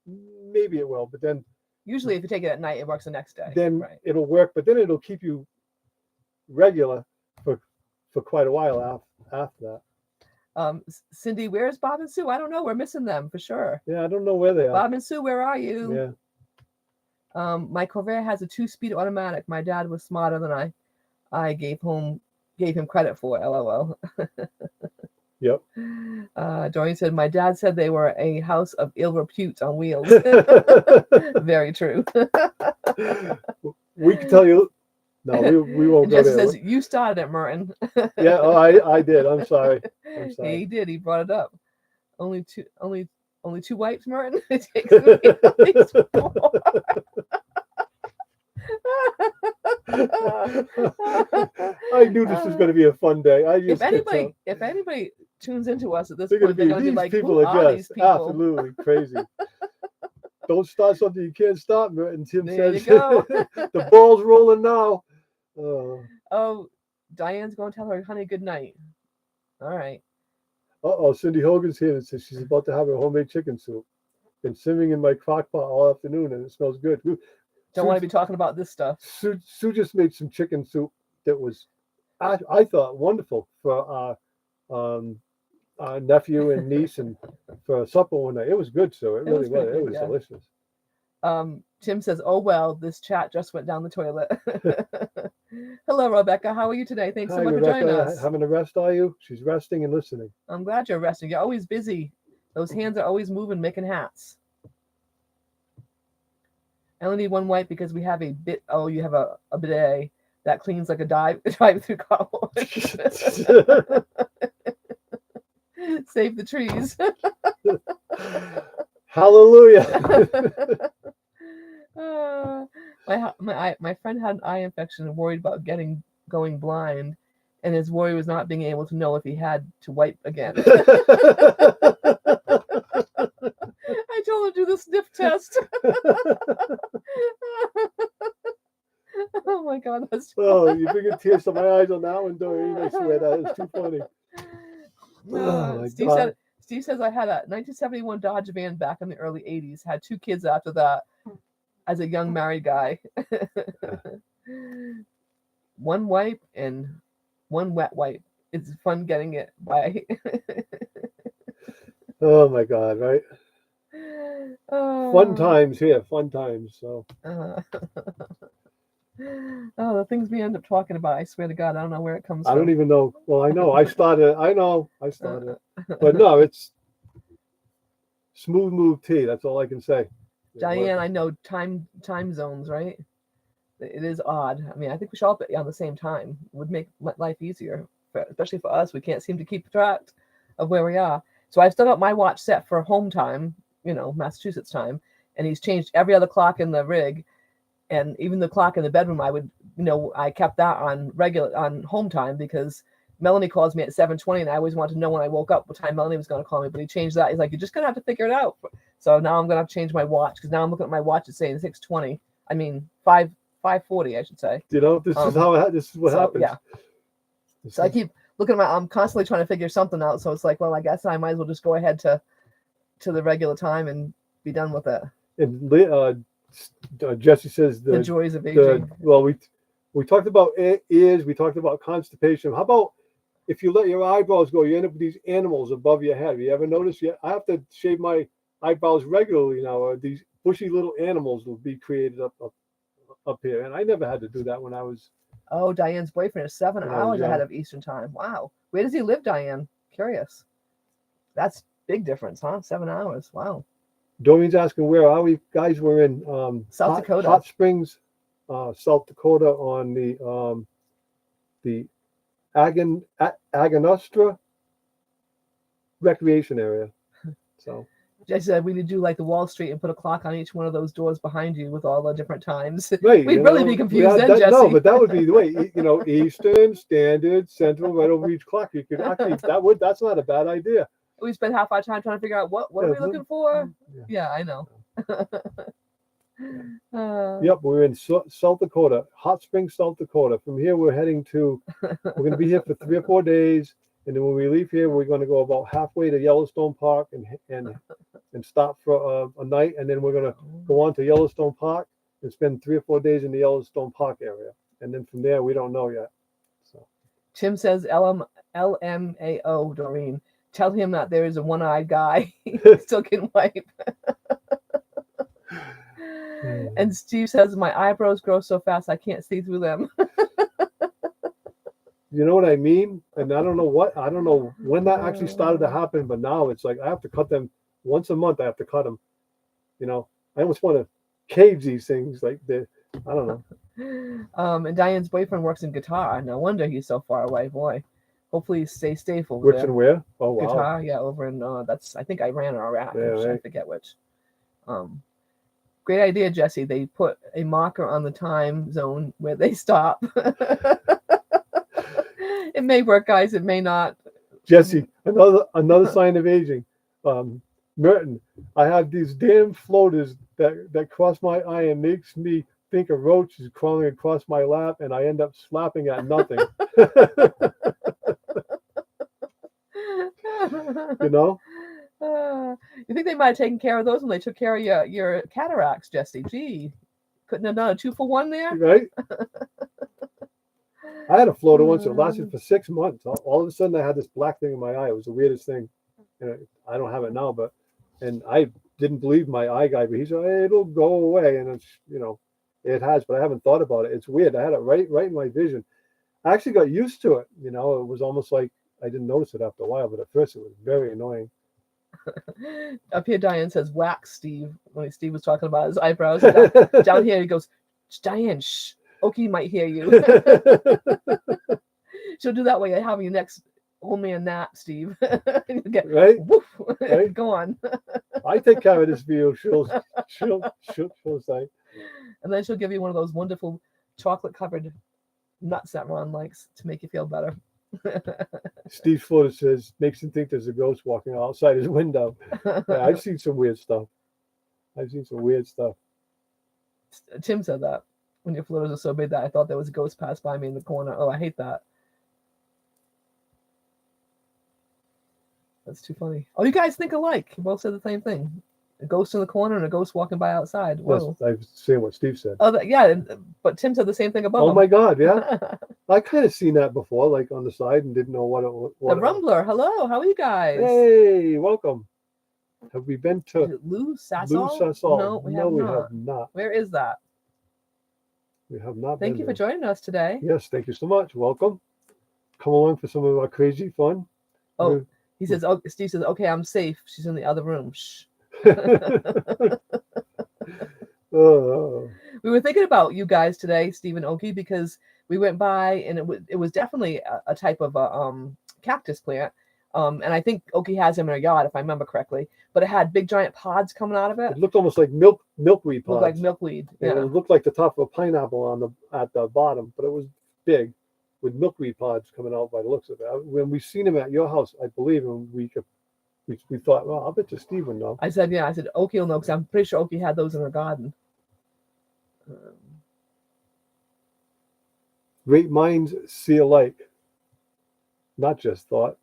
Maybe it will, but then usually if you take it at night, it works the next day. Right. it'll work. But then it'll keep you regular for quite a while after that. Cindy, where's Bob and Sue? I don't know. We're missing them for sure. Yeah, I don't know where they are. Bob and Sue, where are you? Yeah. My Corvair has a 2-speed automatic. My dad was smarter than I gave him credit for. LOL. Yep. Doreen said, my dad said they were a house of ill repute on wheels. Very true. We can tell you. No, we won't go Jesse there. says, you started it, Merton. Yeah, oh, I did. I'm sorry. He did. He brought it up. Only two wipes, Merton? It takes me at least 4. I knew this was going to be a fun day. If anybody tunes into us at this they're point, they're going to be like, who are these people? Absolutely crazy. Don't start something you can't stop, Merton. Tim There says you go. the ball's rolling now. Oh, Diane's going to tell her, honey, good night. All right. Cindy Hogan's here and says she's about to have her homemade chicken soup. Been simmering in my crock pot all afternoon and it smells good. Don't want to be talking about this stuff. Sue just made some chicken soup that was, I thought, wonderful for our nephew and niece and for supper one night. It was good, so it really was. It was delicious. Tim says, oh, well, this chat just went down the toilet. Hello, Rebecca. How are you today? Thanks so much for joining us. Having a rest, are you? She's resting and listening. I'm glad you're resting. You're always busy. Those hands are always moving, making hats. I only need 1 wipe because we have you have a bidet that cleans like a drive-through car wash. Save the trees. Hallelujah. My friend had an eye infection and worried about going blind, and his worry was not being able to know if he had to wipe again. I told him to do the sniff test. Oh my God, that's you're bringing tears to my eyes on that one, Doreen. I swear that is too funny. Steve says I had a 1971 Dodge van back in the early 80s. Had 2 kids after that as a young married guy. 1 wipe and 1 wet wipe. It's fun getting it by. Oh my God, right? Fun times here, fun times. So. The things we end up talking about, I swear to God, I don't know where it comes from. I don't even know. Well, I know I started. But no, it's smooth move tea. That's all I can say. Diane, I know time zones, right? It is odd. I mean, I think we should all be on the same time. It would make life easier, especially for us. We can't seem to keep track of where we are. So I've still got my watch set for home time, Massachusetts time, and he's changed every other clock in the rig. And even the clock in the bedroom, I kept that on home time because Melanie calls me at 7:20, and I always wanted to know when I woke up what time Melanie was going to call me. But he changed that. He's like, you're just gonna have to figure it out. So now I'm gonna have to change my watch because now I'm looking at my watch. It's saying 6:20. I mean 5:40, I should say. This is what happens. Yeah. So I keep looking at I'm constantly trying to figure something out. So it's like, well, I guess I might as well just go ahead to the regular time and be done with it. And Jesse says the joys of aging. We talked about ears, we talked about constipation. How about if you let your eyebrows go, you end up with these animals above your head. Have you ever noticed? I have to shave my eyebrows regularly now, or these bushy little animals will be created up here. And I never had to do that when I was. Oh, Diane's boyfriend is 7 hours ahead of Eastern time. Wow. Where does he live, Diane? Curious. That's big difference, huh? 7 hours. Wow. Doreen's asking where are we, guys? We're in South Dakota, Hot Springs, South Dakota, on the Aganostra recreation area. So I said we need to do like the Wall Street and put a clock on each one of those doors behind you with all the different times. Right. We'd you really know, be confused then, that, Jesse. no, but that would be the way. You know, Eastern, Standard, Central, right over each clock. You could actually that's not a bad idea. We spent half our time trying to figure out what are we looking for. Yeah. Yeah, I know. Yep, we're in South Dakota, Hot Springs, South Dakota. From here, we're heading to. We're going to be here for 3 or 4 days, and then when we leave here, we're going to go about halfway to Yellowstone Park and stop for a night, and then we're going to go on to Yellowstone Park and spend 3 or 4 days in the Yellowstone Park area, and then from there, we don't know yet. So Tim says LMAO, Doreen. Tell him that there is a one-eyed guy still can wipe. And Steve says my eyebrows grow so fast I can't see through them. You know what I mean? And I don't know when that actually started to happen, but now it's like I have to cut them once a month. I have to cut them. You know, I almost want to cage these things. Like I don't know. And Diane's boyfriend works in guitar. No wonder he's so far away, boy. Hopefully he stays safe over Which there. and where? Oh wow. Guitar, yeah, over in that's I think Iran or Iraq. Yeah, I right. forget which. Great idea, Jesse. They put a marker on the time zone where they stop. It may work, guys. It may not. Jesse, another sign of aging. Merton, I have these damn floaters that cross my eye and makes me think a roach is crawling across my lap, and I end up slapping at nothing. You know? You think they might have taken care of those when they took care of your cataracts, Jesse? Gee, couldn't have done a 2-for-1 there? Right? I had a floater once that lasted for 6 months. All of a sudden, I had this black thing in my eye. It was the weirdest thing. And I don't have it now, and I didn't believe my eye guy, but he said, hey, it'll go away. And it's, you know, it has, but I haven't thought about it. It's weird. I had it right in my vision. I actually got used to it. You know, it was almost like I didn't notice it after a while, but at first it was very annoying. Up here, Diane says, whack Steve, when Steve was talking about his eyebrows. Down here, he goes, Diane, shh, Okie might hear you. She'll do that while you're having your next old man nap, Steve. Get, right? Woof, Right? Go on. I take care of this view. She'll say. And then she'll give you one of those wonderful chocolate-covered nuts that Ron likes to make you feel better. Steve Floater says, makes him think there's a ghost walking outside his window. Yeah, I've seen some weird stuff. Tim said that when your floaters are so big that I thought there was a ghost pass by me in the corner. Oh, I hate that. That's too funny. Oh, you guys think alike. You both said the same thing. A ghost in the corner and a ghost walking by outside. Whoa. I've seen what Steve said. Oh, yeah, but Tim said the same thing above Oh him. my God, yeah. I kind of seen that before, like on the side, and didn't know what it was. The Rumbler. Hello, how are you guys? Hey, welcome. Have we been Is to it Lou Sassol? Lou Sassol? No, we have not. Where is that? We have not. Thank you for joining us today. Yes, thank you so much. Welcome. Come along for some of our crazy fun. Oh, he says, oh, Steve says, okay, I'm safe. She's in the other room. Shh. We were thinking about you guys today, Steve and Okie, because we went by and it was definitely a type of a cactus plant. And I think Okie has them in her yard, if I remember correctly. But it had big giant pods coming out of it. It looked almost like milkweed pods. Looked like milkweed. Yeah. And it looked like the top of a pineapple at the bottom, but it was big with milkweed pods coming out by the looks of it. When we seen them at your house, I believe, and we thought, well, I'll bet you Steve would know. I said, yeah. I said, Okie will know because I'm pretty sure Okie had those in her garden. Great minds see alike. Not just thought.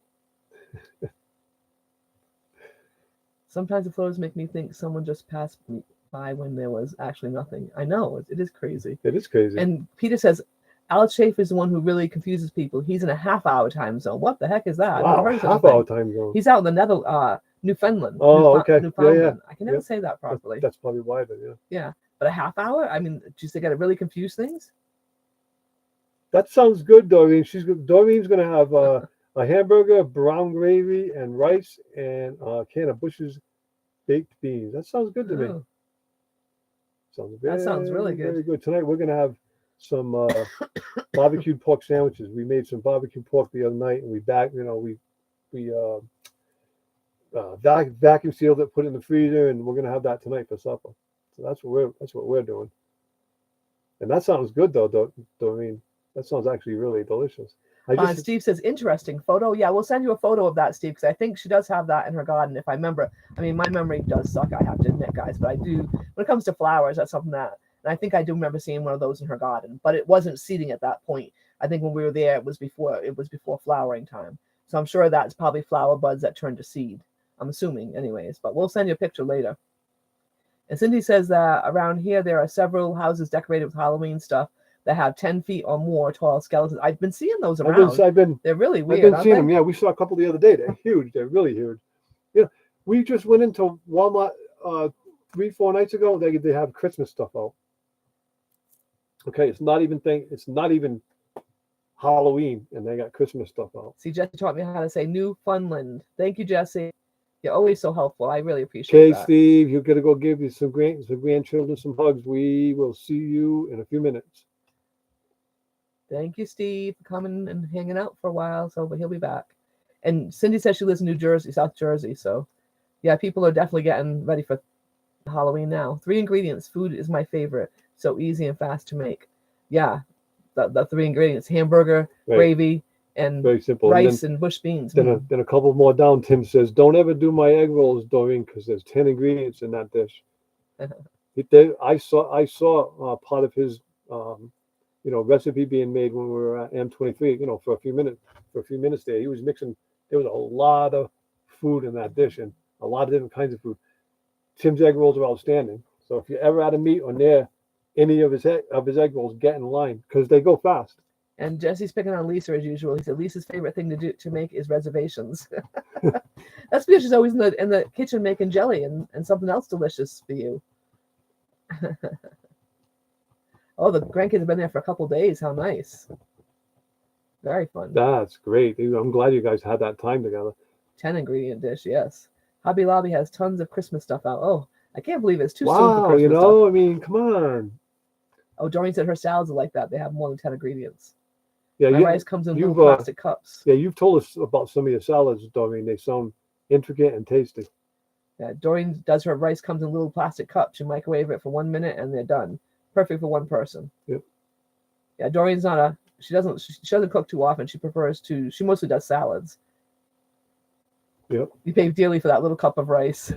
Sometimes the photos make me think someone just passed me by when there was actually nothing. I know, it is crazy. It is crazy. And Peter says, Alex Schaefer is the one who really confuses people. He's in a half-hour time zone. What the heck is that? Wow, half-hour time zone. He's out in the Newfoundland. Oh, okay. Newfoundland. Yeah. I can never say that properly. That's probably why, then, yeah. Yeah, but a half hour? I mean, do you think it really confuse things? That sounds good, Doreen. Doreen's going to have a hamburger, brown gravy, and rice, and a can of Bush's baked beans. That sounds good to me. That sounds really good. Very good. Tonight we're going to have some barbecued pork sandwiches. We made some barbecued pork the other night, and we vacuum sealed it, put it in the freezer, and we're gonna have that tonight for supper. So that's what we're doing. And that sounds good though. I mean, that sounds actually really delicious. Steve says, interesting photo. Yeah, we'll send you a photo of that, Steve, because I think she does have that in her garden, if I remember. I mean, my memory does suck, I have to admit, guys, but I do, when it comes to flowers, that's something that, and I think I do remember seeing one of those in her garden, but it wasn't seeding at that point. I think when we were there, it was before flowering time. So I'm sure that's probably flower buds that turned to seed. I'm assuming, anyways, but we'll send you a picture later. And Cindy says that around here, there are several houses decorated with Halloween stuff that have 10 feet or more tall skeletons. I've been seeing those around. They're really weird. I've been seeing them. Yeah, we saw a couple the other day. They're huge. They're really huge. Yeah, we just went into Walmart 3-4 nights ago. They have Christmas stuff out. Okay, it's not even Halloween, and they got Christmas stuff out. See, Jesse taught me how to say Newfoundland. Thank you, Jesse. You're always so helpful. I really appreciate that. Okay, Steve, you've got to go give you some grandchildren some hugs. We will see you in a few minutes. Thank you, Steve, for coming and hanging out for a while. So, but he'll be back. And Cindy says she lives in New Jersey, South Jersey. So, yeah, people are definitely getting ready for Halloween now. 3 ingredients. Food is my favorite. So easy and fast to make. Yeah, the 3 ingredients: hamburger, gravy, and very simple. Rice and bush beans. Then a couple more down. Tim says, "Don't ever do my egg rolls, Doreen, because there's 10 ingredients in that dish." I saw part of his recipe being made when we were at M23. For a few minutes there, he was mixing. There was a lot of food in that dish and a lot of different kinds of food. Tim's egg rolls are outstanding. So if you're ever out of meat or near any of his egg rolls, get in line because they go fast. And Jesse's picking on Lisa as usual. He said Lisa's favorite thing to make is reservations. That's because she's always in the kitchen making jelly and something else delicious for you. Oh, the grandkids have been there for a couple days. How nice. Very fun. That's great. I'm glad you guys had that time together. 10 ingredient dish, yes. Hobby Lobby has tons of Christmas stuff out. Oh, I can't believe it's too soon for Christmas stuff. I mean, come on. Oh, Doreen said her salads are like that. They have more than 10 ingredients. Yeah, my rice comes in little plastic cups. Yeah, you've told us about some of your salads, Doreen. They sound intricate and tasty. Yeah, Doreen does her rice comes in little plastic cups. You microwave it for 1 minute and they're done. Perfect for one person. Yep. Yeah, Doreen's not she doesn't cook too often. She mostly does salads. Yep. You pay dearly for that little cup of rice.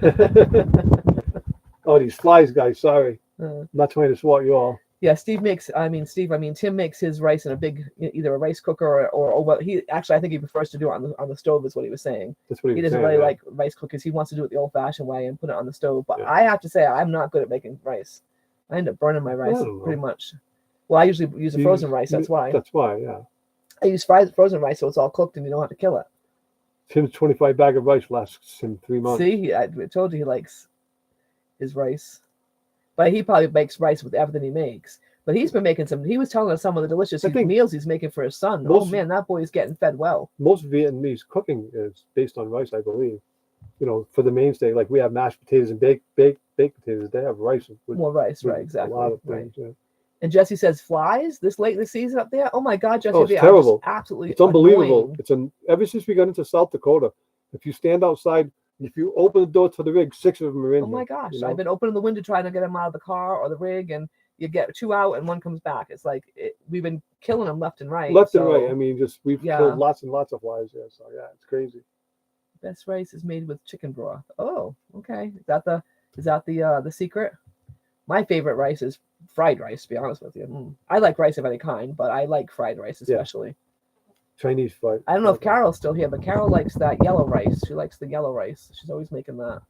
Oh, these flies, guys. Sorry. I'm not trying to swat you all. Yeah, Tim makes his rice in a big, either a rice cooker or what I think he prefers to do it on the stove is what he was saying. That's what he doesn't really like rice cookers. He wants to do it the old fashioned way and put it on the stove. But I have to say, I'm not good at making rice. I end up burning my rice pretty much. Well, I usually use a frozen rice. That's why. That's why, yeah. I use frozen rice so it's all cooked and you don't have to kill it. Tim's 25 bag of rice lasts him 3 months. See, I told you he likes his rice. But he probably makes rice with everything he makes. But he's been making he was telling us some of the delicious meals he's making for his son. Oh man, that boy is getting fed well. Most Vietnamese cooking is based on rice, I believe. For the mainstay, like we have mashed potatoes and baked potatoes. They have rice. More rice, right, exactly. A lot of things, yeah. And Jesse says flies this late in the season up there. Oh my God, Jesse! It's terrible. Absolutely, it's unbelievable. Annoying. Ever since we got into South Dakota, if you stand outside, if you open the door to the rig, 6 of them are in. Oh my gosh! I've been opening the window trying to get them out of the car or the rig, and you get 2 out and 1 comes back. It's like we've been killing them left and right. And right. I mean, we've killed lots and lots of flies there. So yeah, it's crazy. Best rice is made with chicken broth. Oh, okay. Is that the secret? My favorite rice is fried rice, to be honest with you. I like rice of any kind, but I like fried rice especially. Yeah. Chinese fried. I don't know if Carol's still here, but Carol likes that yellow rice. She likes the yellow rice. She's always making that.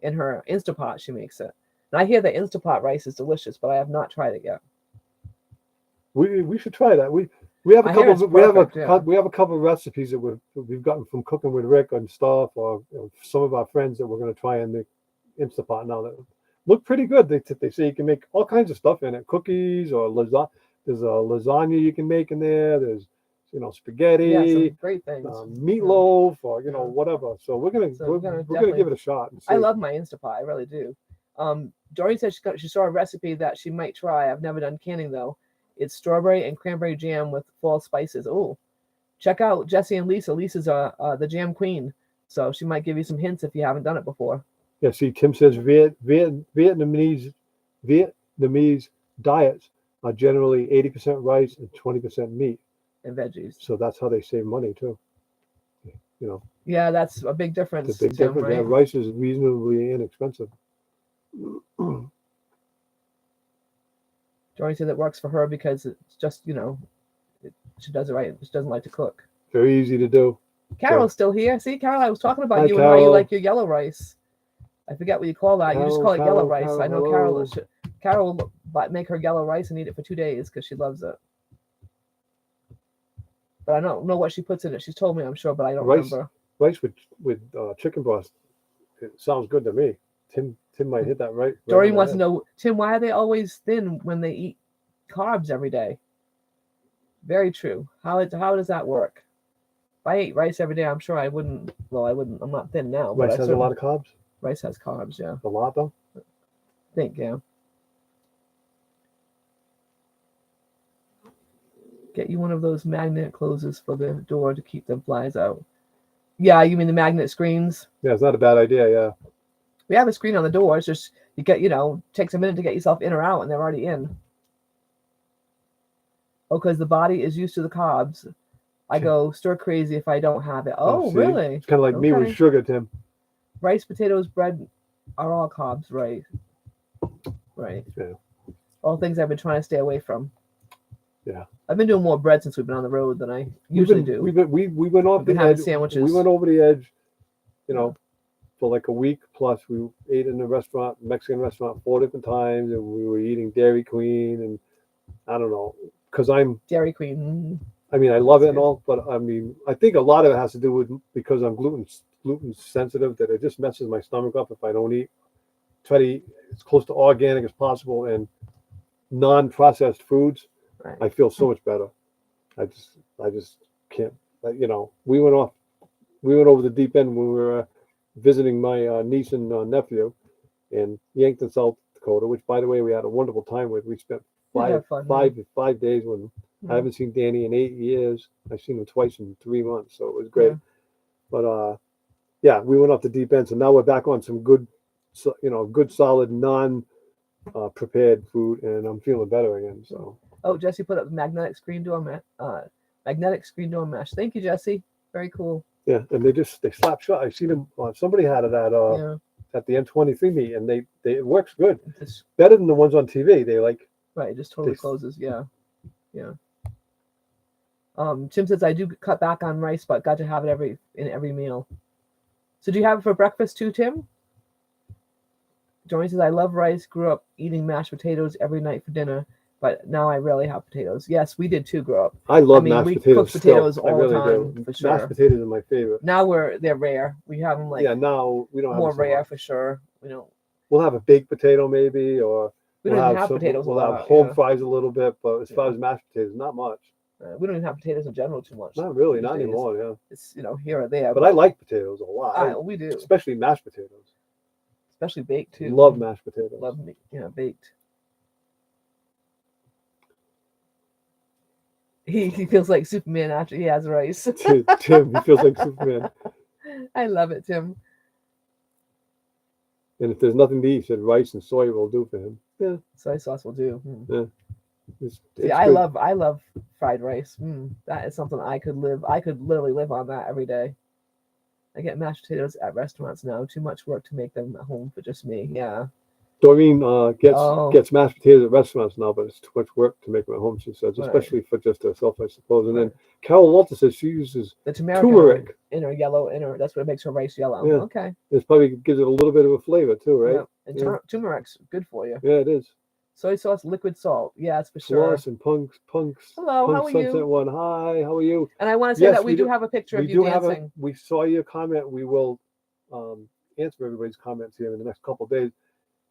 In her Instapot, she makes it. And I hear that Instapot rice is delicious, but I have not tried it yet. We should try that. We have a couple of recipes that we've gotten from Cooking with Rick and stuff, or some of our friends that we're going to try in the Instapot now that look pretty good. They say you can make all kinds of stuff in it, cookies or lasagna. There's a lasagna you can make in there. There's spaghetti, some great things, meatloaf, or whatever. So we're gonna give it a shot. I love my Instapot, I really do. Doreen said she saw a recipe that she might try. I've never done canning though. It's strawberry and cranberry jam with fall spices. Oh, check out Jesse and Lisa. Lisa's the jam queen. So she might give you some hints if you haven't done it before. Yeah, see, Tim says Vietnamese diets are generally 80% rice and 20% meat. And veggies. So that's how they save money too. You know, Yeah, that's a big difference. the big Tim, difference. right? Yeah, rice is reasonably inexpensive. Jory said that works for her because it's just, she does it right. She doesn't like to cook. Very easy to do. Carol's still here. See, Carol, I was talking about Hi, you and how you Carol. like your yellow rice. I forget what you call that. You just call it yellow rice. I know Carol, Carol will make her yellow rice and eat it for 2 days because she loves it. But I don't know what she puts in it. She's told me, I'm sure, but I don't remember. Rice with chicken broth. It sounds good to me. Tim might hit that right. Doreen wants to know, Tim, why are they always thin when they eat carbs every day? Very true. How does that work? If I ate rice every day, I'm sure I wouldn't. Well, I wouldn't. I'm not thin now. Rice has a lot of carbs. Rice has carbs, yeah. A lot though. I think, yeah. Get you one of those magnet closes for the door to keep the flies out. Yeah, you mean the magnet screens? Yeah, it's not a bad idea. Yeah. We have a screen on the door. It's just you get, takes a minute to get yourself in or out, and they're already in. Oh, because the body is used to the carbs. I go stir crazy if I don't have it. Oh, really? It's kind of like me with sugar, Tim. Rice, potatoes, bread are all carbs, right? Right. Yeah. All things I've been trying to stay away from. Yeah. I've been doing more bread since we've been on the road than I usually do. We went off the edge. Sandwiches. We went over the edge, for like a week plus. We ate in a restaurant, Mexican restaurant, 4 different times, and we were eating Dairy Queen, and I don't know, because I'm Dairy Queen. I mean, I love it and all, but I mean, I think a lot of it has to do with because I'm gluten sensitive, that it just messes my stomach up if I don't eat. Try to eat as close to organic as possible and non-processed foods. Right. I feel so much better. I just can't. We went over the deep end when we were visiting my niece and nephew in Yankton, South Dakota, which, by the way, we had a wonderful time with. We spent 5 days when I haven't seen Danny in 8 years. I've seen him twice in 3 months, so it was great. Yeah. But we went off the deep end, so now we're back on some good, good solid non-prepared food, and I'm feeling better again. So. Oh, Jesse put up the magnetic screen door mesh. Thank you, Jesse. Very cool. Yeah, and they slap shut. I seen them. Somebody had it at the M23 meet, and it works good. It's better than the ones on TV. They like. Right, it just totally closes. Yeah. Tim says I do cut back on rice, but got to have it in every meal. So do you have it for breakfast too, Tim? Johnny says I love rice. Grew up eating mashed potatoes every night for dinner, but now I rarely have potatoes. Yes, we did too. Grow up. I love mashed potatoes. We cook potatoes still. all really the time do. for sure. Mashed potatoes are my favorite. Now they're rare. We have them now we don't have more rare for sure. We don't. We'll have a baked potato maybe, or we don't even have potatoes. We'll have home fries a little bit, but as far as mashed potatoes, not much. We don't even have potatoes in general too much. Not really, not anymore. Yeah, it's here or there. But I like potatoes a lot. We do, especially mashed potatoes. Especially baked too. Love mashed potatoes. Love baked. He feels like Superman after he has rice. Tim, he feels like Superman. I love it, Tim. And if there's nothing to eat, he said rice and soy will do for him. Yeah, soy sauce will do. Yeah. I love fried rice. That is something I could literally live on that every day. I get mashed potatoes at restaurants now. Too much work to make them at home for just me. Yeah. Doreen gets mashed potatoes at restaurants now, but it's too much work to make them at home, she says, especially for just herself, I suppose. And then Carol Walter says she uses the turmeric in her yellow. That's what makes her rice yellow. Yeah. Okay. It probably gives it a little bit of a flavor too, right? Yeah. And turmeric's good for you. Yeah, it is. Soy sauce, liquid salt. Yeah, it's for sure. Floss and punks. Hello, how are Sunset you? One. Hi, how are you? And I want to say that we do have a picture of you dancing. We saw your comment. We will answer everybody's comments here in the next couple of days.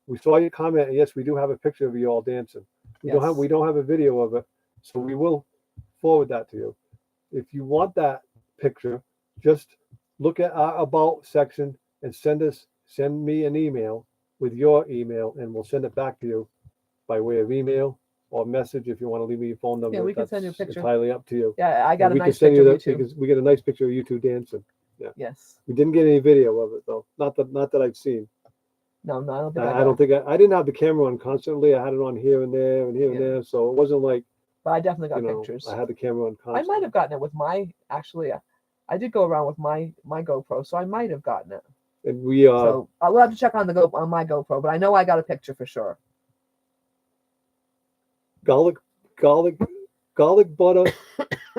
We saw your comment, and yes, we do have a picture of you all dancing. We don't have a video of it, so we will forward that to you. If you want that picture, just look at our about section and send me an email with your email, and we'll send it back to you by way of email or message. If you want to leave me your phone number, we can send you a picture. Entirely up to you. Yeah, I got a nice picture of you too. We get a nice picture of you two dancing. Yes. We didn't get any video of it though. Not that I've seen. No, I don't think I don't think I didn't have the camera on constantly. I had it on here and there and here and Yeah. there. So it wasn't like, but I definitely got you know, pictures. I had the camera on I constantly. might have gotten it with I did go around with my GoPro, so I might have gotten it. And we So I'll have to check on my GoPro, but I know I got a picture for sure. garlic butter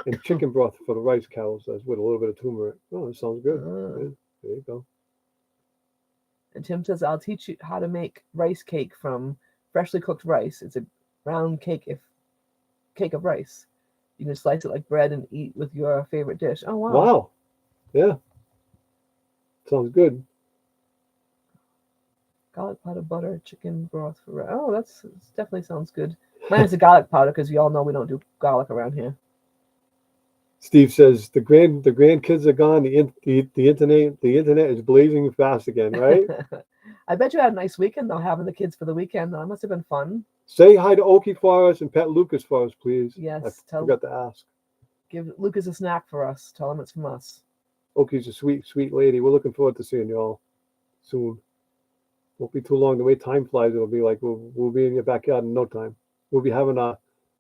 and chicken broth for the rice, Carol says, with a little bit of turmeric. Oh, that sounds good. Yeah, there you go. And Tim says, I'll teach you how to make rice cake from freshly cooked rice. It's a round cake of rice. You can slice it like bread and eat with your favorite dish. Oh, wow. Wow. Yeah. Sounds good. Garlic powder, butter, chicken broth for that's definitely sounds good. Mine is a garlic powder because you all know we don't do garlic around here. Steve says the grandkids are gone. The internet is blazing fast again, right? I bet you had a nice weekend though, having the kids for the weekend. That must have been fun. Say hi to Okie for us and pet Lucas for us, please. Yes, I forgot to ask. Give Lucas a snack for us. Tell him it's from us. Okie's a sweet, sweet lady. We're looking forward to seeing y'all soon. Won't be too long. The way time flies, it'll be like we'll be in your backyard in no time. We'll be having a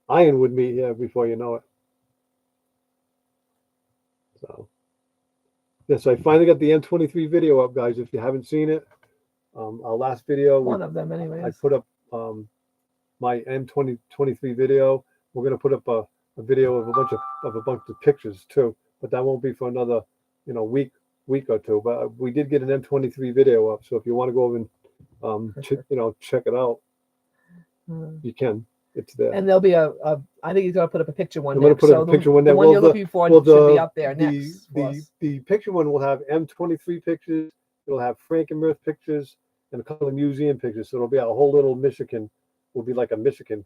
Ironwood meet here before you know it. So, yes, I finally got the M23 video up, guys. If you haven't seen it, our last video, One of them, anyways. I put up my M23 video. We're gonna put up a video of a bunch of pictures too, but that won't be for another week or two. But we did get an M23 video up, so if you want to go over and check it out, you can. It's there. And there'll be I think he's gonna put up a picture one. I'm gonna put up a picture one. The one you're looking for should be up there next. The picture one will have M23 pictures. It'll have Frankenmuth pictures and a couple of museum pictures. So it'll be a whole little Michigan. Will be like a Michigan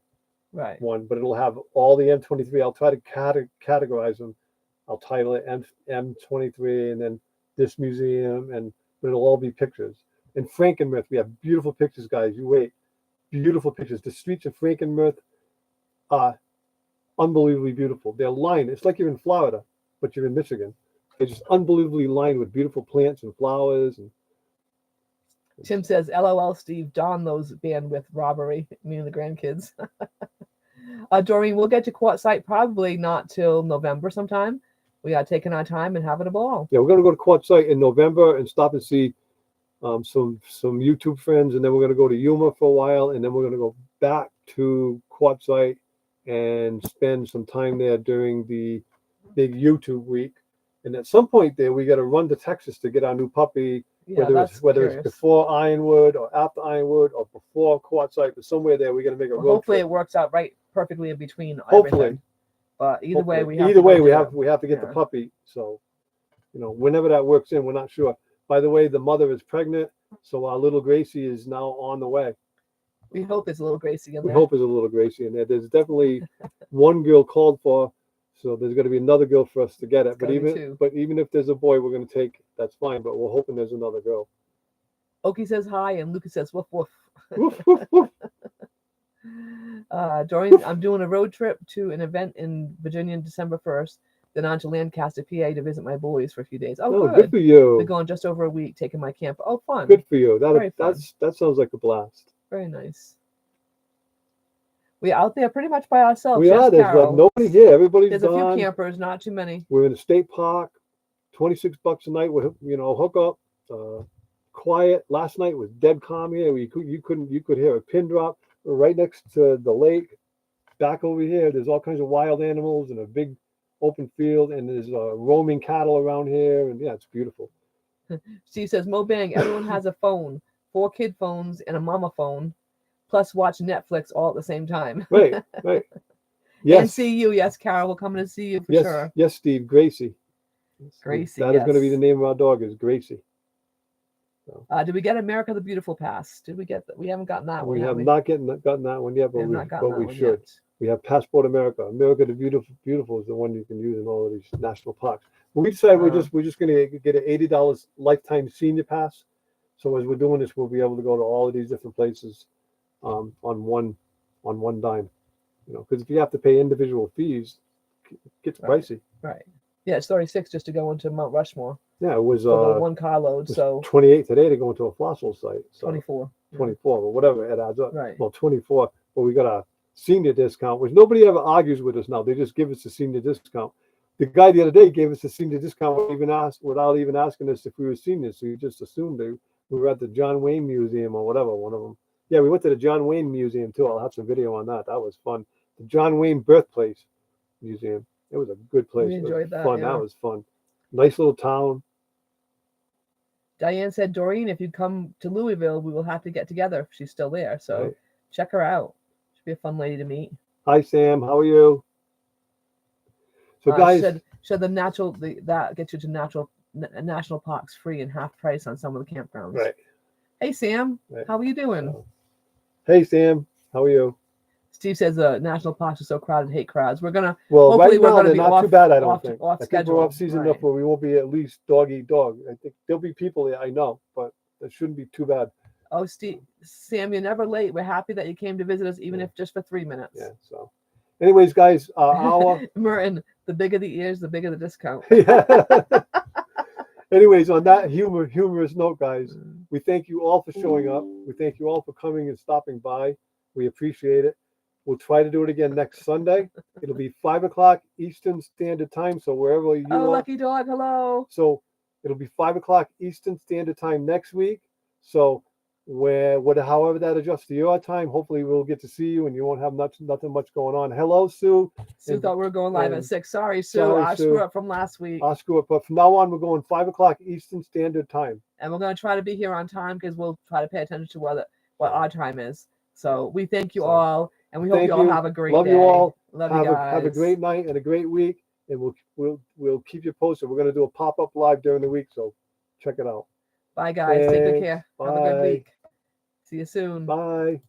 one, but it'll have all the M23. I'll try to categorize them. I'll title it M23 and then this museum, but it'll all be pictures. And Frankenmuth, we have beautiful pictures, guys. You wait. Beautiful pictures. The streets of Frankenmuth are unbelievably beautiful. They're lined. It's like you're in Florida, but you're in Michigan. They're just unbelievably lined with beautiful plants and flowers. And Tim says, "LOL, Steve. Don those bandwidth robbery." Me and the grandkids. Doreen, we'll get to Quartzsite probably not till November sometime. We are taking our time and having a ball. Yeah, we're gonna go to Quartzsite in November and stop and see some YouTube friends, and then we're going to go to Yuma for a while, and then we're going to go back to Quartzsite and spend some time there during the big YouTube week. And at some point there, we got to run to Texas to get our new puppy, whether it's before Ironwood or after Ironwood or before Quartzsite, but somewhere there we're going to make a road hopefully trip. It works out right perfectly in between. Hopefully, everything. But either way, we have to get the puppy. So whenever that works in, we're not sure. By the way, the mother is pregnant, so our little Gracie is now on the way. We hope there's a little Gracie in there. We hope there's a little Gracie in there. There's definitely one girl called for, so there's going to be another girl for us to get it. But even if there's a boy, we're going to take. That's fine. But we're hoping there's another girl. Okie says hi, and Lucas says woof woof. Woof woof woof. Doreen, I'm doing a road trip to an event in Virginia, December 1st. Then on to Lancaster, PA to visit my boys for a few days. Oh, good for you. We're going just over a week, taking my camp. Oh, fun. Good for you. That sounds like a blast. Very nice. We're out there pretty much by ourselves. We are. There's nobody here. Everybody's There's gone. a few campers, not too many. We're in a state park. $26 a night. Hook up. Quiet. Last night was dead calm here. You could hear a pin drop. We're right next to the lake. Back over here, there's all kinds of wild animals and a big open field, and there's roaming cattle around here, and yeah, it's beautiful. Steve says, Mobang, everyone has a phone, 4 kid phones and a mama phone, plus watch Netflix all at the same time. Right. Yes. And see you. Yes, Carol, we're coming to see you for sure. Yes, Steve. Gracie. Gracie. That is going to be the name of our dog, is Gracie. So. Did we get America the Beautiful pass? Did we get that? We haven't gotten that one. We have not gotten that one yet, but we should. Yet. We have Passport America. America the Beautiful is the one you can use in all of these national parks. We decided we're just going to get an $80 lifetime senior pass. So as we're doing this, we'll be able to go to all of these different places on one dime. Because if you have to pay individual fees, it gets pricey. Right. Yeah, it's $36 just to go into Mount Rushmore. Yeah, it was for the one carload. was So 28 today to go into a fossil site. So 24. Yeah. 24 or whatever it adds up. Right. Well, 24, but we got a senior discount, which nobody ever argues with us now. They just give us a senior discount. The guy the other day gave us a senior discount without even asking us if we were seniors. So you just assumed we were at the John Wayne Museum or whatever, one of them. Yeah, we went to the John Wayne Museum too. I'll have some video on that. That was fun. The John Wayne Birthplace Museum. It was a good place. We It was enjoyed that, fun. yeah. That was fun. Nice little town. Diane said, Doreen, if you come to Louisville, we will have to get together if she's still there. So Right. check her out. She'll be a fun lady to meet. Hi Sam, how are you? So guys, Should that gets you to national parks free and half price on some of the campgrounds. right. Hey Sam, Right. how are you doing? Hey Sam, how are you? Steve says the national parks are so crowded, hate crowds. We're gonna Well, hopefully right we're now gonna they're be not too off- bad. I don't off- think. off I think we're schedule, off season right. enough where we won't be at least dog eat dog. I think there'll be people there. I know, but it shouldn't be too bad. Oh, Sam, you're never late. We're happy that you came to visit us, even Yeah. if just for 3 minutes. Yeah. So, anyways, guys, our Merton, the bigger the ears, the bigger the discount. yeah. Anyways, on that humorous note, guys, we thank you all for showing up. We thank you all for coming and stopping by. We appreciate it. We'll try to do it again next Sunday. It'll be 5 o'clock Eastern Standard Time. So wherever you Oh, are, lucky dog, hello. so it'll be 5 o'clock Eastern Standard Time next week. So however that adjusts to your time, hopefully we'll get to see you and you won't have nothing much going on. Hello, Sue. Sue And- thought we were going live at and- 6. Sorry, Sue. Sorry, I Sue. screwed up from last week. I'll screw it, but from now on we're going 5 o'clock Eastern Standard Time. And we're going to try to be here on time because we'll try to pay attention to what our time is. So we thank you So, all, and we hope thank you all you. have a great Love day. you all. Love Have you guys. have a great night and a great week, and we'll keep you posted. We're gonna do a pop-up live during the week, so check it out. Bye, guys. Take good Thanks. care. Have a good Bye. week. See you soon. Bye.